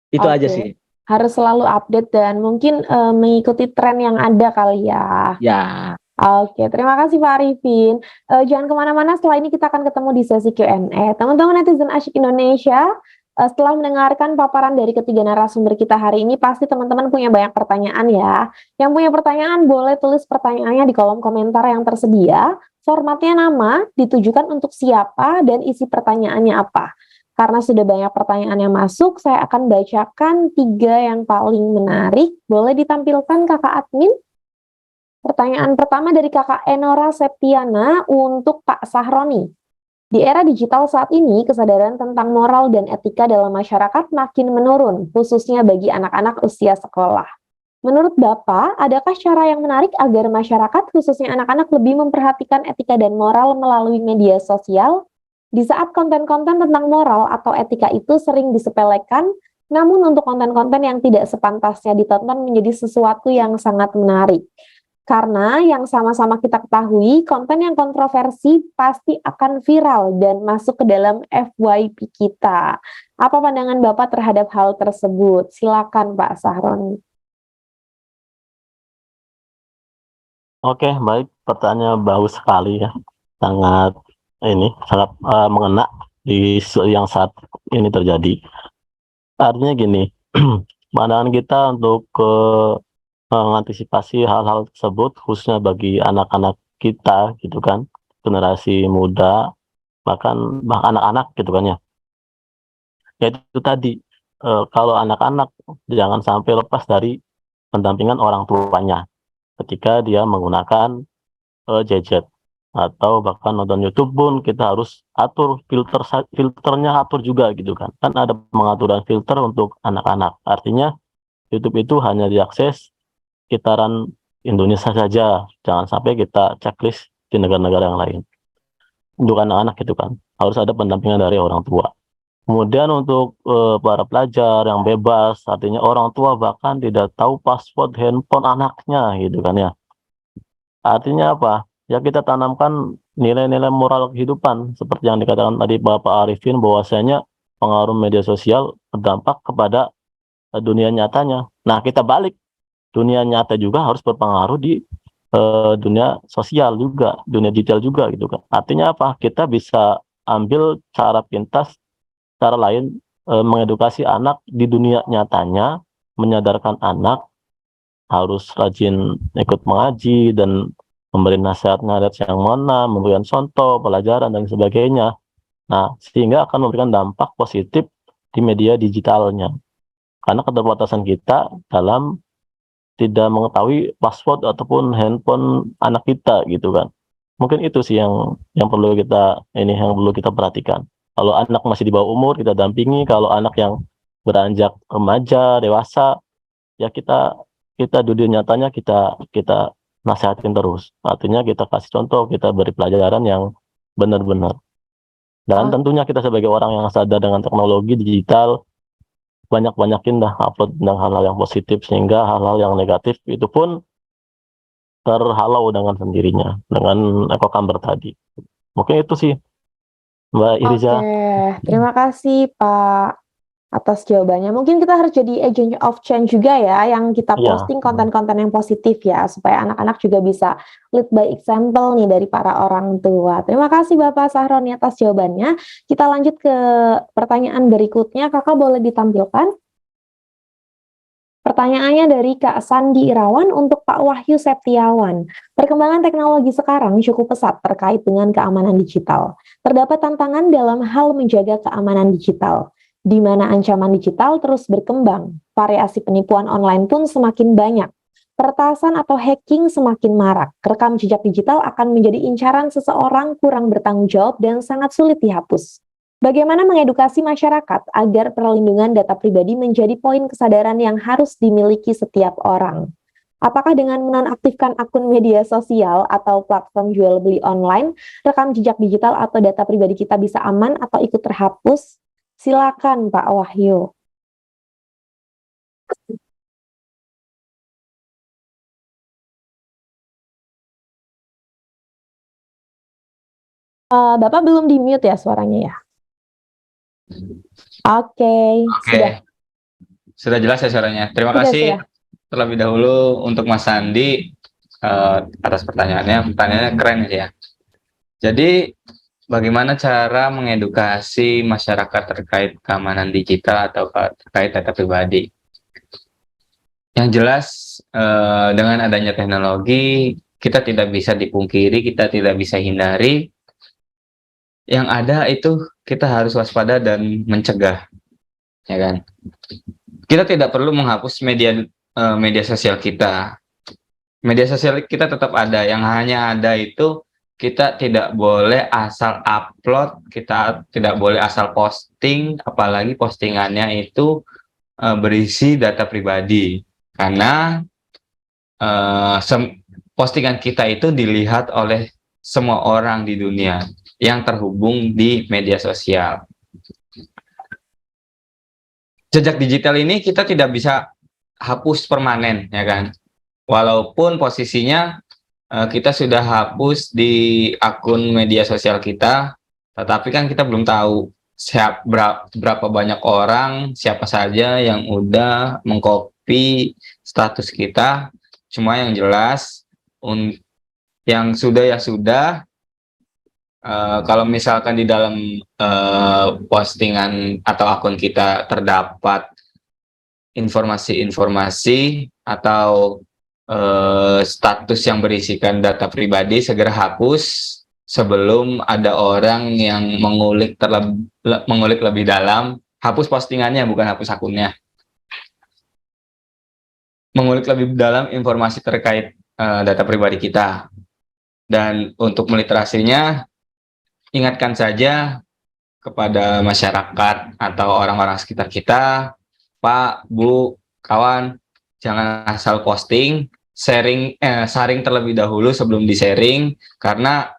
Itu aja Oke, sih. harus selalu update dan mungkin mengikuti tren yang ada kali ya. Ya. Oke, terima kasih Pak Arifin. Jangan kemana-mana, setelah ini kita akan ketemu di sesi Q&A. Teman-teman netizen Asyik Indonesia, setelah mendengarkan paparan dari ketiga narasumber kita hari ini, pasti teman-teman punya banyak pertanyaan ya. Yang punya pertanyaan boleh tulis pertanyaannya di kolom komentar yang tersedia. Formatnya nama, ditujukan untuk siapa, dan isi pertanyaannya apa. Karena sudah banyak pertanyaan yang masuk, saya akan bacakan 3 yang paling menarik. Boleh ditampilkan kakak admin? Pertanyaan pertama dari kakak Enora Septiana untuk Pak Sahroni. Di era digital saat ini, kesadaran tentang moral dan etika dalam masyarakat makin menurun, khususnya bagi anak-anak usia sekolah. Menurut Bapak, adakah cara yang menarik agar masyarakat, khususnya anak-anak, lebih memperhatikan etika dan moral melalui media sosial? Di saat konten-konten tentang moral atau etika itu sering disepelekan, namun untuk konten-konten yang tidak sepantasnya ditonton menjadi sesuatu yang sangat menarik. Karena yang sama-sama kita ketahui, konten yang kontroversi pasti akan viral dan masuk ke dalam FYP kita. Apa pandangan Bapak terhadap hal tersebut? Silakan Pak Sahroni. Oke, baik. Pertanyaan bagus sekali ya. Sangat mengena di yang saat ini terjadi. Artinya gini, pandangan kita untuk mengantisipasi hal-hal tersebut khususnya bagi anak-anak kita gitu kan, generasi muda, bahkan anak-anak gitu kan ya. Yaitu tadi kalau anak-anak jangan sampai lepas dari pendampingan orang tuanya ketika dia menggunakan gadget atau bahkan nonton YouTube pun kita harus atur filternya, atur juga gitu kan. Kan ada pengaturan filter untuk anak-anak. Artinya YouTube itu hanya diakses sekitaran Indonesia saja, jangan sampai kita checklist di negara-negara yang lain. Untuk anak-anak itu kan harus ada pendampingan dari orang tua. Kemudian untuk para pelajar yang bebas, artinya orang tua bahkan tidak tahu password handphone anaknya gitu kan ya. Artinya apa? Ya kita tanamkan nilai-nilai moral kehidupan seperti yang dikatakan tadi Bapak Arifin, bahwasanya pengaruh media sosial berdampak kepada dunia nyatanya. Nah, kita balik, dunia nyata juga harus berpengaruh di dunia sosial juga, dunia digital juga gitu kan. Artinya apa? Kita bisa ambil cara pintas, cara lain mengedukasi anak di dunia nyatanya, menyadarkan anak harus rajin ikut mengaji dan memberi nasihat-nasihat yang mana, memberikan contoh, pelajaran dan sebagainya. Nah, sehingga akan memberikan dampak positif di media digitalnya. Karena keterbatasan kita dalam tidak mengetahui password ataupun handphone anak kita gitu kan. Mungkin itu sih yang perlu kita perhatikan. Kalau anak masih di bawah umur kita dampingi, kalau anak yang beranjak remaja, dewasa, ya kita di dunia nyatanya kita nasihatin terus. Artinya kita kasih contoh, kita beri pelajaran yang benar-benar. Dan tentunya kita sebagai orang yang sadar dengan teknologi digital, banyak-banyakin dah upload tentang hal-hal yang positif, sehingga hal-hal yang negatif itu pun terhalau dengan sendirinya dengan echo chamber tadi. Mungkin itu sih Mbak Iriza. Oke, terima kasih Pak atas jawabannya. Mungkin kita harus jadi agent of change juga ya, yang kita posting konten-konten yang positif ya, supaya anak-anak juga bisa lead by example nih dari para orang tua. Terima kasih Bapak Sahroni atas jawabannya. Kita lanjut ke pertanyaan berikutnya. Kakak boleh ditampilkan? Pertanyaannya dari Kak Sandi Irawan untuk Pak Wahyu Septiawan. Perkembangan teknologi sekarang cukup pesat terkait dengan keamanan digital. Terdapat tantangan dalam hal menjaga keamanan digital, di mana ancaman digital terus berkembang, variasi penipuan online pun semakin banyak, peretasan atau hacking semakin marak, rekam jejak digital akan menjadi incaran seseorang kurang bertanggung jawab dan sangat sulit dihapus. Bagaimana mengedukasi masyarakat agar perlindungan data pribadi menjadi poin kesadaran yang harus dimiliki setiap orang? Apakah dengan menonaktifkan akun media sosial atau platform jual beli online, rekam jejak digital atau data pribadi kita bisa aman atau ikut terhapus? Silakan Pak Wahyu. Bapak belum di-mute ya suaranya ya? Oke, sudah. Sudah jelas ya suaranya. Terima Sudah, kasih sudah. terlebih dahulu untuk Mas Sandi atas pertanyaannya. Pertanyaannya keren ya. Jadi bagaimana cara mengedukasi masyarakat terkait keamanan digital atau terkait data pribadi? Yang jelas dengan adanya teknologi kita tidak bisa dipungkiri, kita tidak bisa hindari. Yang ada itu kita harus waspada dan mencegah, ya kan? Kita tidak perlu menghapus media sosial kita. Media sosial kita tetap ada. Yang hanya ada itu kita tidak boleh asal upload, kita tidak boleh asal posting, apalagi postingannya itu berisi data pribadi. Karena postingan kita itu dilihat oleh semua orang di dunia yang terhubung di media sosial. Jejak digital ini kita tidak bisa hapus permanen, ya kan? Walaupun posisinya kita sudah hapus di akun media sosial kita, tetapi kan kita belum tahu berapa banyak orang, siapa saja yang udah mengcopy status kita. Cuma yang jelas, yang sudah ya sudah. Kalau misalkan di dalam postingan atau akun kita terdapat informasi-informasi atau status yang berisikan data pribadi, segera hapus sebelum ada orang yang mengulik lebih dalam. Hapus postingannya, bukan hapus akunnya. Mengulik lebih dalam informasi terkait data pribadi kita. Dan untuk meliterasinya, ingatkan saja kepada masyarakat atau orang-orang sekitar kita, Pak, Bu, kawan, jangan asal posting, saring terlebih dahulu sebelum di-sharing, karena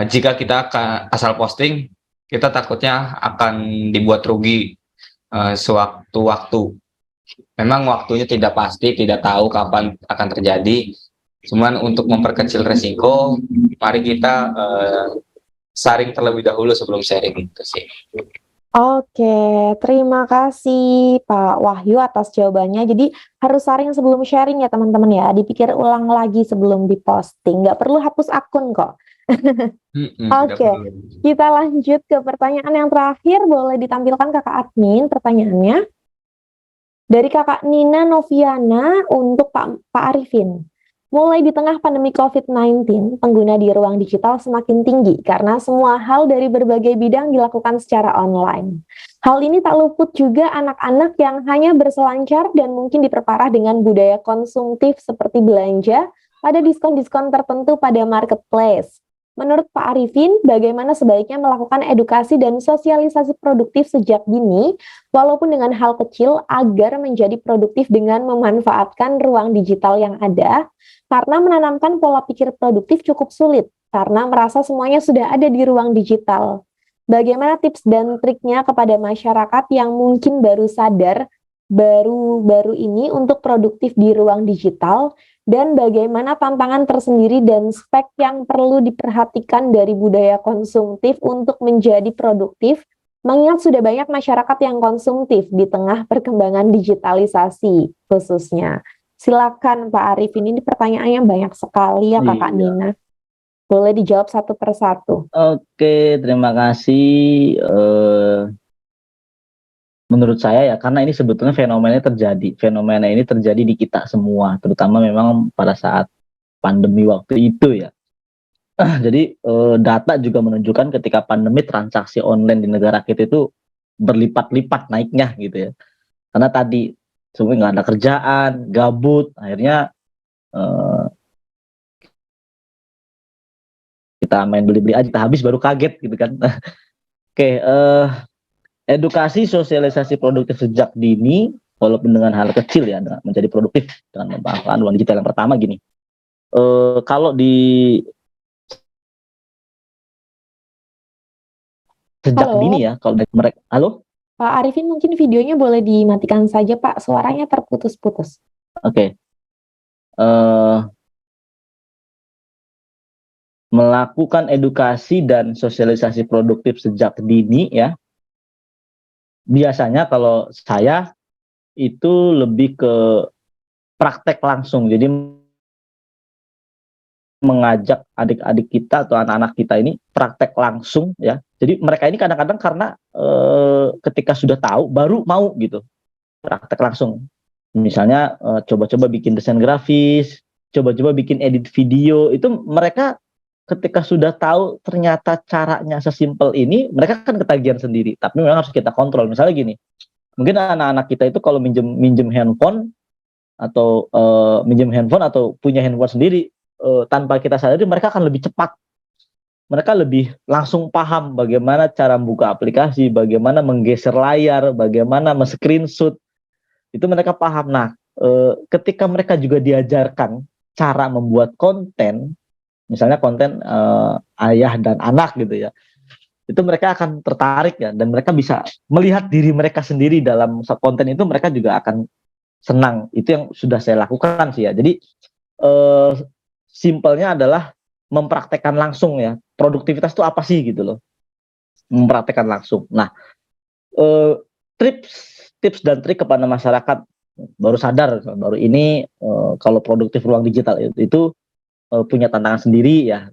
jika kita asal posting, kita takutnya akan dibuat rugi sewaktu-waktu. Memang waktunya tidak pasti, tidak tahu kapan akan terjadi, cuman untuk memperkecil resiko, mari kita saring terlebih dahulu sebelum sharing itu sih. Oke, terima kasih Pak Wahyu atas jawabannya. Jadi harus saring sebelum sharing ya teman-teman ya. Dipikir ulang lagi sebelum diposting. Nggak perlu hapus akun kok. Oke, kita lanjut ke pertanyaan yang terakhir. Boleh ditampilkan kakak admin pertanyaannya. Dari kakak Nina Noviana untuk Pak Arifin. Mulai di tengah pandemi COVID-19, pengguna di ruang digital semakin tinggi karena semua hal dari berbagai bidang dilakukan secara online. Hal ini tak luput juga anak-anak yang hanya berselancar dan mungkin diperparah dengan budaya konsumtif seperti belanja pada diskon-diskon tertentu pada marketplace. Menurut Pak Arifin, bagaimana sebaiknya melakukan edukasi dan sosialisasi produktif sejak dini, walaupun dengan hal kecil agar menjadi produktif dengan memanfaatkan ruang digital yang ada, karena menanamkan pola pikir produktif cukup sulit, karena merasa semuanya sudah ada di ruang digital. Bagaimana tips dan triknya kepada masyarakat yang mungkin baru sadar baru-baru ini untuk produktif di ruang digital, dan bagaimana tantangan tersendiri dan spek yang perlu diperhatikan dari budaya konsumtif untuk menjadi produktif, mengingat sudah banyak masyarakat yang konsumtif di tengah perkembangan digitalisasi khususnya. Silakan Pak Arifin, ini pertanyaannya banyak sekali ya Kakak Nina. Boleh dijawab satu persatu. Oke, terima kasih. Menurut saya ya, karena ini sebetulnya fenomena ini terjadi di kita semua, terutama memang pada saat pandemi waktu itu ya. Jadi data juga menunjukkan ketika pandemi transaksi online di negara kita itu berlipat-lipat naiknya gitu ya. Karena tadi semua nggak ada kerjaan, gabut, akhirnya kita main beli-beli aja, kita habis baru kaget gitu kan. Oke, edukasi sosialisasi produktif sejak dini, walaupun dengan hal kecil ya, menjadi produktif dengan memanfaatkan uang digital. Yang pertama gini, kalau di sejak Halo, dini ya, kalau dari mereka, halo, Pak Arifin mungkin videonya boleh dimatikan saja Pak, suaranya terputus-putus. oke, eh, melakukan edukasi dan sosialisasi produktif sejak dini ya, biasanya kalau saya itu lebih ke praktek langsung. Jadi mengajak adik-adik kita atau anak-anak kita ini praktek langsung ya. Jadi mereka ini kadang-kadang karena ketika sudah tahu baru mau gitu praktek langsung. Misalnya coba-coba bikin desain grafis, coba-coba bikin edit video, itu mereka ketika sudah tahu ternyata caranya sesimpel ini, mereka kan ketagihan sendiri. Tapi memang harus kita kontrol. Misalnya gini, mungkin anak-anak kita itu kalau minjem handphone atau punya handphone sendiri, tanpa kita sadari mereka akan lebih cepat, mereka lebih langsung paham bagaimana cara membuka aplikasi, bagaimana menggeser layar, bagaimana men-screenshot, itu mereka paham. Nah, ketika mereka juga diajarkan cara membuat konten, misalnya konten ayah dan anak gitu ya, itu mereka akan tertarik ya, dan mereka bisa melihat diri mereka sendiri dalam konten itu, mereka juga akan senang. Itu yang sudah saya lakukan sih ya. Jadi simpelnya adalah mempraktekkan langsung ya. Produktivitas itu apa sih gitu loh. Mempraktekkan langsung. Nah, tips dan trik kepada masyarakat baru sadar baru ini kalau produktif ruang digital itu punya tantangan sendiri ya.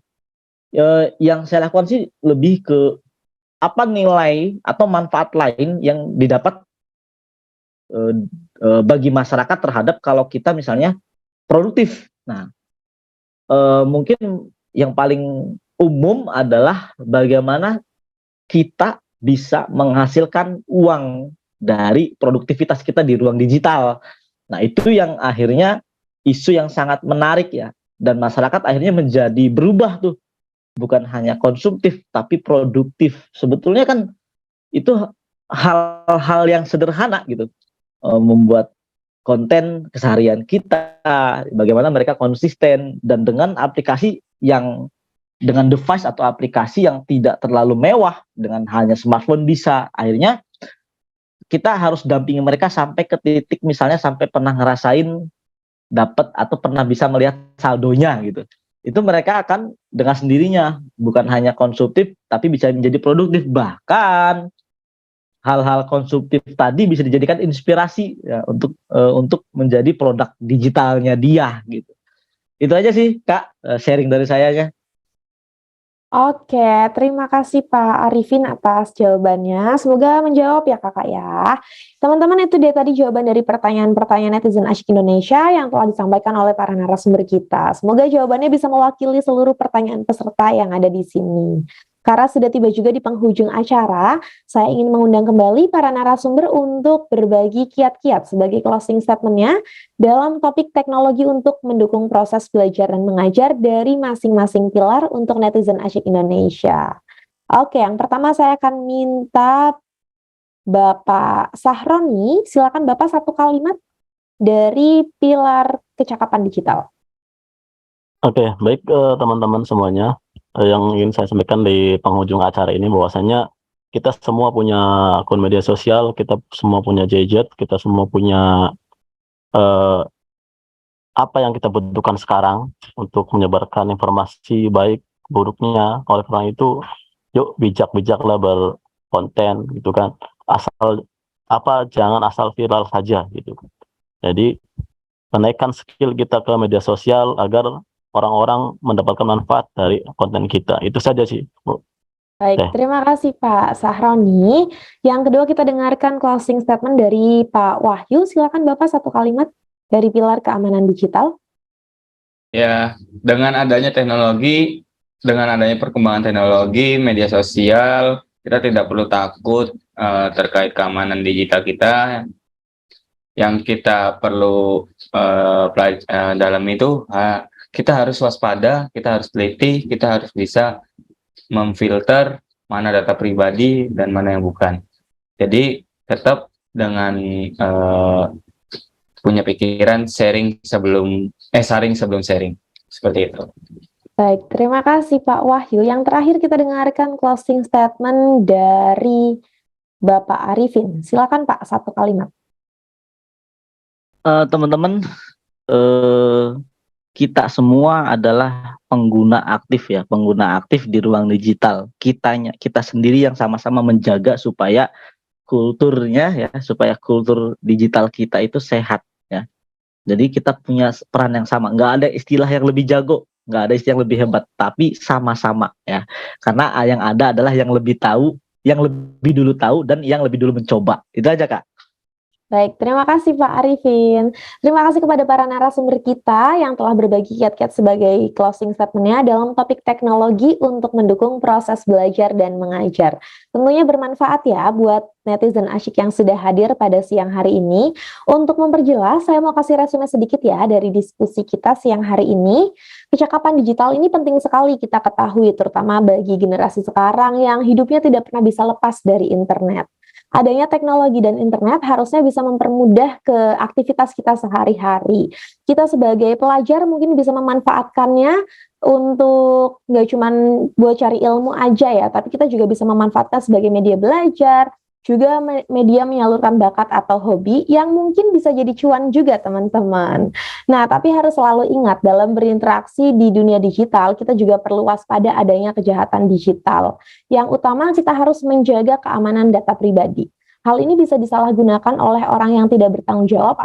Yang saya lakukan sih lebih ke apa nilai atau manfaat lain yang didapat bagi masyarakat terhadap kalau kita misalnya produktif. Nah, mungkin yang paling umum adalah bagaimana kita bisa menghasilkan uang dari produktivitas kita di ruang digital. Nah, itu yang akhirnya isu yang sangat menarik ya, dan masyarakat akhirnya menjadi berubah tuh, bukan hanya konsumtif tapi produktif. Sebetulnya kan itu hal-hal yang sederhana gitu, membuat konten keseharian kita, bagaimana mereka konsisten, dan dengan aplikasi yang dengan device atau aplikasi yang tidak terlalu mewah, dengan hanya smartphone bisa. Akhirnya kita harus dampingi mereka sampai ke titik misalnya sampai pernah ngerasain dapat atau pernah bisa melihat saldonya gitu. Itu mereka akan dengan sendirinya bukan hanya konsumtif tapi bisa menjadi produktif. Bahkan hal-hal konsumtif tadi bisa dijadikan inspirasi ya, untuk menjadi produk digitalnya dia gitu. Itu aja sih Kak, sharing dari saya ya. Oke, terima kasih Pak Arifin atas jawabannya. Semoga menjawab ya Kakak ya. Teman-teman, itu dia tadi jawaban dari pertanyaan-pertanyaan netizen asyik Indonesia yang telah disampaikan oleh para narasumber kita. Semoga jawabannya bisa mewakili seluruh pertanyaan peserta yang ada di sini. Karena sudah tiba juga di penghujung acara, saya ingin mengundang kembali para narasumber untuk berbagi kiat-kiat sebagai closing statement-nya dalam topik teknologi untuk mendukung proses belajar dan mengajar dari masing-masing pilar untuk netizen asyik Indonesia. Oke, yang pertama saya akan minta Bapak Sahroni, silakan Bapak satu kalimat dari pilar kecakapan digital. Oke, baik teman-teman semuanya. Yang ingin saya sampaikan di penghujung acara ini bahwasanya kita semua punya akun media sosial, kita semua punya gadget, kita semua punya apa yang kita butuhkan sekarang untuk menyebarkan informasi baik buruknya. Oleh karena itu, yuk bijak-bijaklah berkonten gitu kan. Jangan asal viral saja gitu. Jadi menaikkan skill kita ke media sosial agar orang-orang mendapatkan manfaat dari konten kita. Itu saja sih, Bu. Baik, terima kasih Pak Sahroni. Yang kedua kita dengarkan closing statement dari Pak Wahyu. Silakan Bapak satu kalimat dari pilar keamanan digital. Ya, dengan adanya teknologi, dengan adanya perkembangan teknologi, media sosial, kita tidak perlu takut terkait keamanan digital kita. Yang kita perlu dalam itu, kita harus waspada, kita harus teliti, kita harus bisa memfilter mana data pribadi dan mana yang bukan. Jadi tetap dengan punya pikiran saring sebelum sharing, seperti itu. Baik, terima kasih Pak Wahyu. Yang terakhir kita dengarkan closing statement dari Bapak Arifin. Silakan Pak, satu kalimat. Teman-teman, kita semua adalah pengguna aktif di ruang digital. Kita sendiri yang sama-sama menjaga supaya supaya kultur digital kita itu sehat ya. Jadi kita punya peran yang sama. Nggak ada istilah yang lebih jago, nggak ada istilah yang lebih hebat, tapi sama-sama ya. Karena yang ada adalah yang lebih tahu, yang lebih dulu tahu, dan yang lebih dulu mencoba. Itu aja Kak. Baik, terima kasih Pak Arifin. Terima kasih kepada para narasumber kita yang telah berbagi kiat-kiat sebagai closing statement-nya dalam topik teknologi untuk mendukung proses belajar dan mengajar. Tentunya bermanfaat ya buat netizen asyik yang sudah hadir pada siang hari ini. Untuk memperjelas, saya mau kasih resume sedikit ya dari diskusi kita siang hari ini. Kecakapan digital ini penting sekali kita ketahui, terutama bagi generasi sekarang yang hidupnya tidak pernah bisa lepas dari internet. Adanya teknologi dan internet harusnya bisa mempermudah ke aktivitas kita sehari-hari. Kita sebagai pelajar mungkin bisa memanfaatkannya untuk nggak cuma buat cari ilmu aja ya, tapi kita juga bisa memanfaatkan sebagai media belajar, juga media menyalurkan bakat atau hobi yang mungkin bisa jadi cuan juga teman-teman. Nah, tapi harus selalu ingat dalam berinteraksi di dunia digital, kita juga perlu waspada adanya kejahatan digital. Yang utama kita harus menjaga keamanan data pribadi. Hal ini bisa disalahgunakan oleh orang yang tidak bertanggung jawab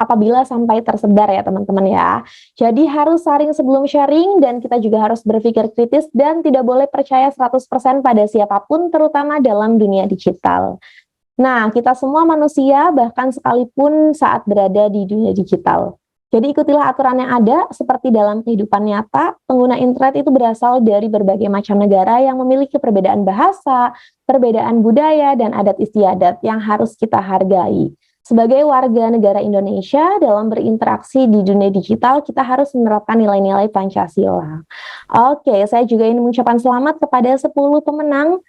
apabila sampai tersebar ya teman-teman ya. Jadi harus saring sebelum sharing dan kita juga harus berpikir kritis dan tidak boleh percaya 100% pada siapapun terutama dalam dunia digital. Nah, kita semua manusia bahkan sekalipun saat berada di dunia digital. Jadi ikutilah aturan yang ada seperti dalam kehidupan nyata, pengguna internet itu berasal dari berbagai macam negara yang memiliki perbedaan bahasa, perbedaan budaya, dan adat istiadat yang harus kita hargai. Sebagai warga negara Indonesia, dalam berinteraksi di dunia digital, kita harus menerapkan nilai-nilai Pancasila. Oke, saya juga ingin mengucapkan selamat kepada 10 pemenang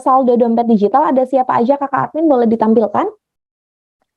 saldo dompet digital. Ada siapa aja Kakak Admin, boleh ditampilkan?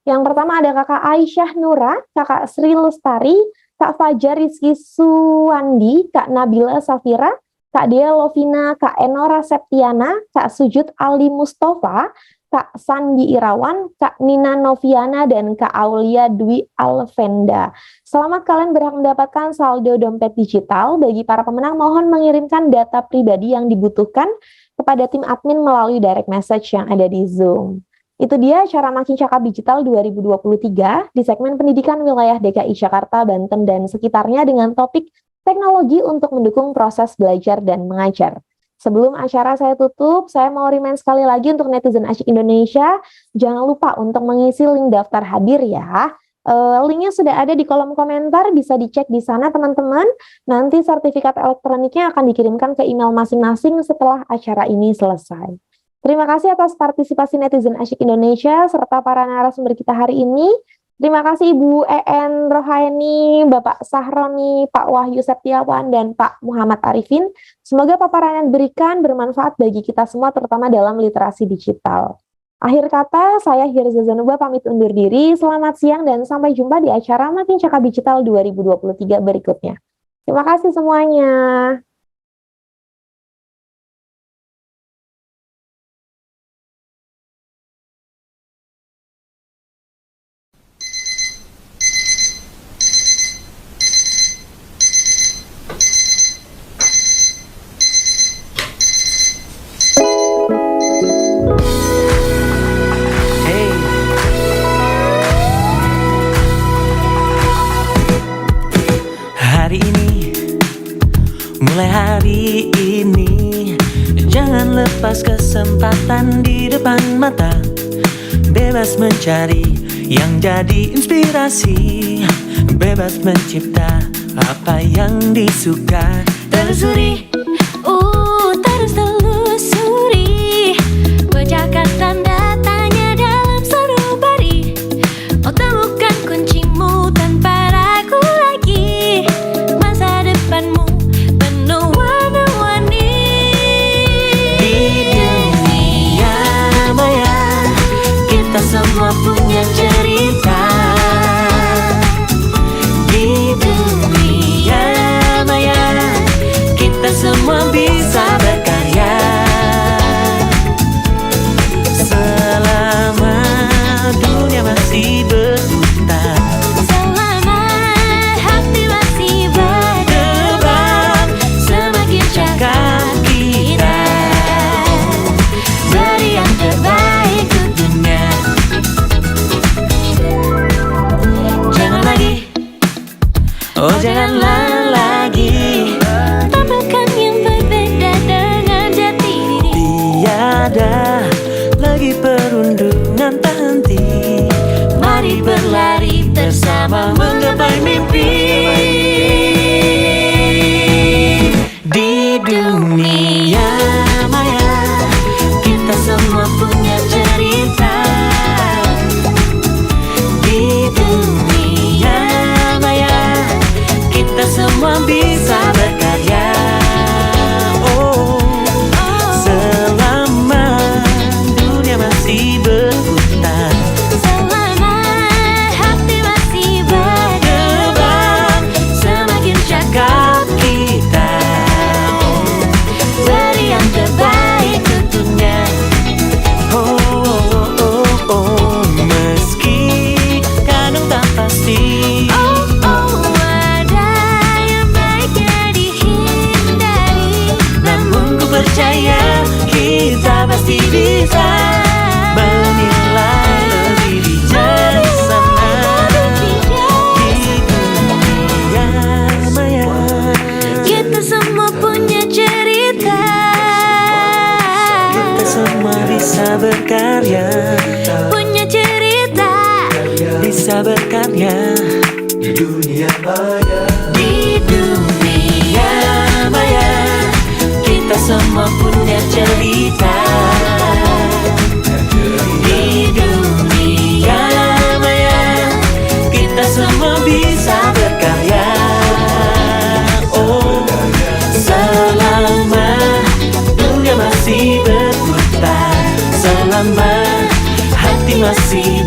Yang pertama ada Kakak Aisyah Nura, Kakak Sri Lestari, Kak Fajar Rizky Suwandi, Kak Nabila Safira, Kak Dea Lovina, Kak Enora Septiana, Kak Sujud Ali Mustafa, Kak Sandi Irawan, Kak Nina Noviana, dan Kak Aulia Dwi Alvenda. Selamat kalian berhak mendapatkan saldo dompet digital. Bagi para pemenang mohon mengirimkan data pribadi yang dibutuhkan kepada tim admin melalui direct message yang ada di Zoom. Itu dia cara makin cakap digital 2023 di segmen pendidikan wilayah DKI Jakarta, Banten, dan sekitarnya dengan topik teknologi untuk mendukung proses belajar dan mengajar. Sebelum acara saya tutup, saya mau remind sekali lagi untuk netizen asyik Indonesia, jangan lupa untuk mengisi link daftar hadir ya. Linknya sudah ada di kolom komentar, bisa dicek di sana teman-teman. Nanti sertifikat elektroniknya akan dikirimkan ke email masing-masing setelah acara ini selesai. Terima kasih atas partisipasi netizen asyik Indonesia serta para narasumber kita hari ini. Terima kasih Ibu EN Rohaini, Bapak Sahroni, Pak Wahyu Septiawan, dan Pak Muhammad Arifin. Semoga paparan yang diberikan bermanfaat bagi kita semua, terutama dalam literasi digital. Akhir kata, saya Hirza Zanuba pamit undur diri. Selamat siang dan sampai jumpa di acara Makin Cakap Digital 2023 berikutnya. Terima kasih semuanya. Mulai hari ini, jangan lepas kesempatan di depan mata. Bebas mencari yang jadi inspirasi, bebas mencipta apa yang disuka. Telusuri, terus telusuri, bacakan tanda tanya dalam sanubari. Oh, temukan kuncimu tanpa ragu lagi. Masa depanmu penuh warna-warni. Di kita pasti bisa menilai lebih bijaksana di dunia maya. Kita semua punya cerita, Kita semua bisa berkarya, punya cerita. bisa berkarya Di dunia maya, di dunia maya. Kita semua punya cerita di dunia maya. Kita semua bisa berkarya. Oh, selama dunia masih berputar, selama hati masih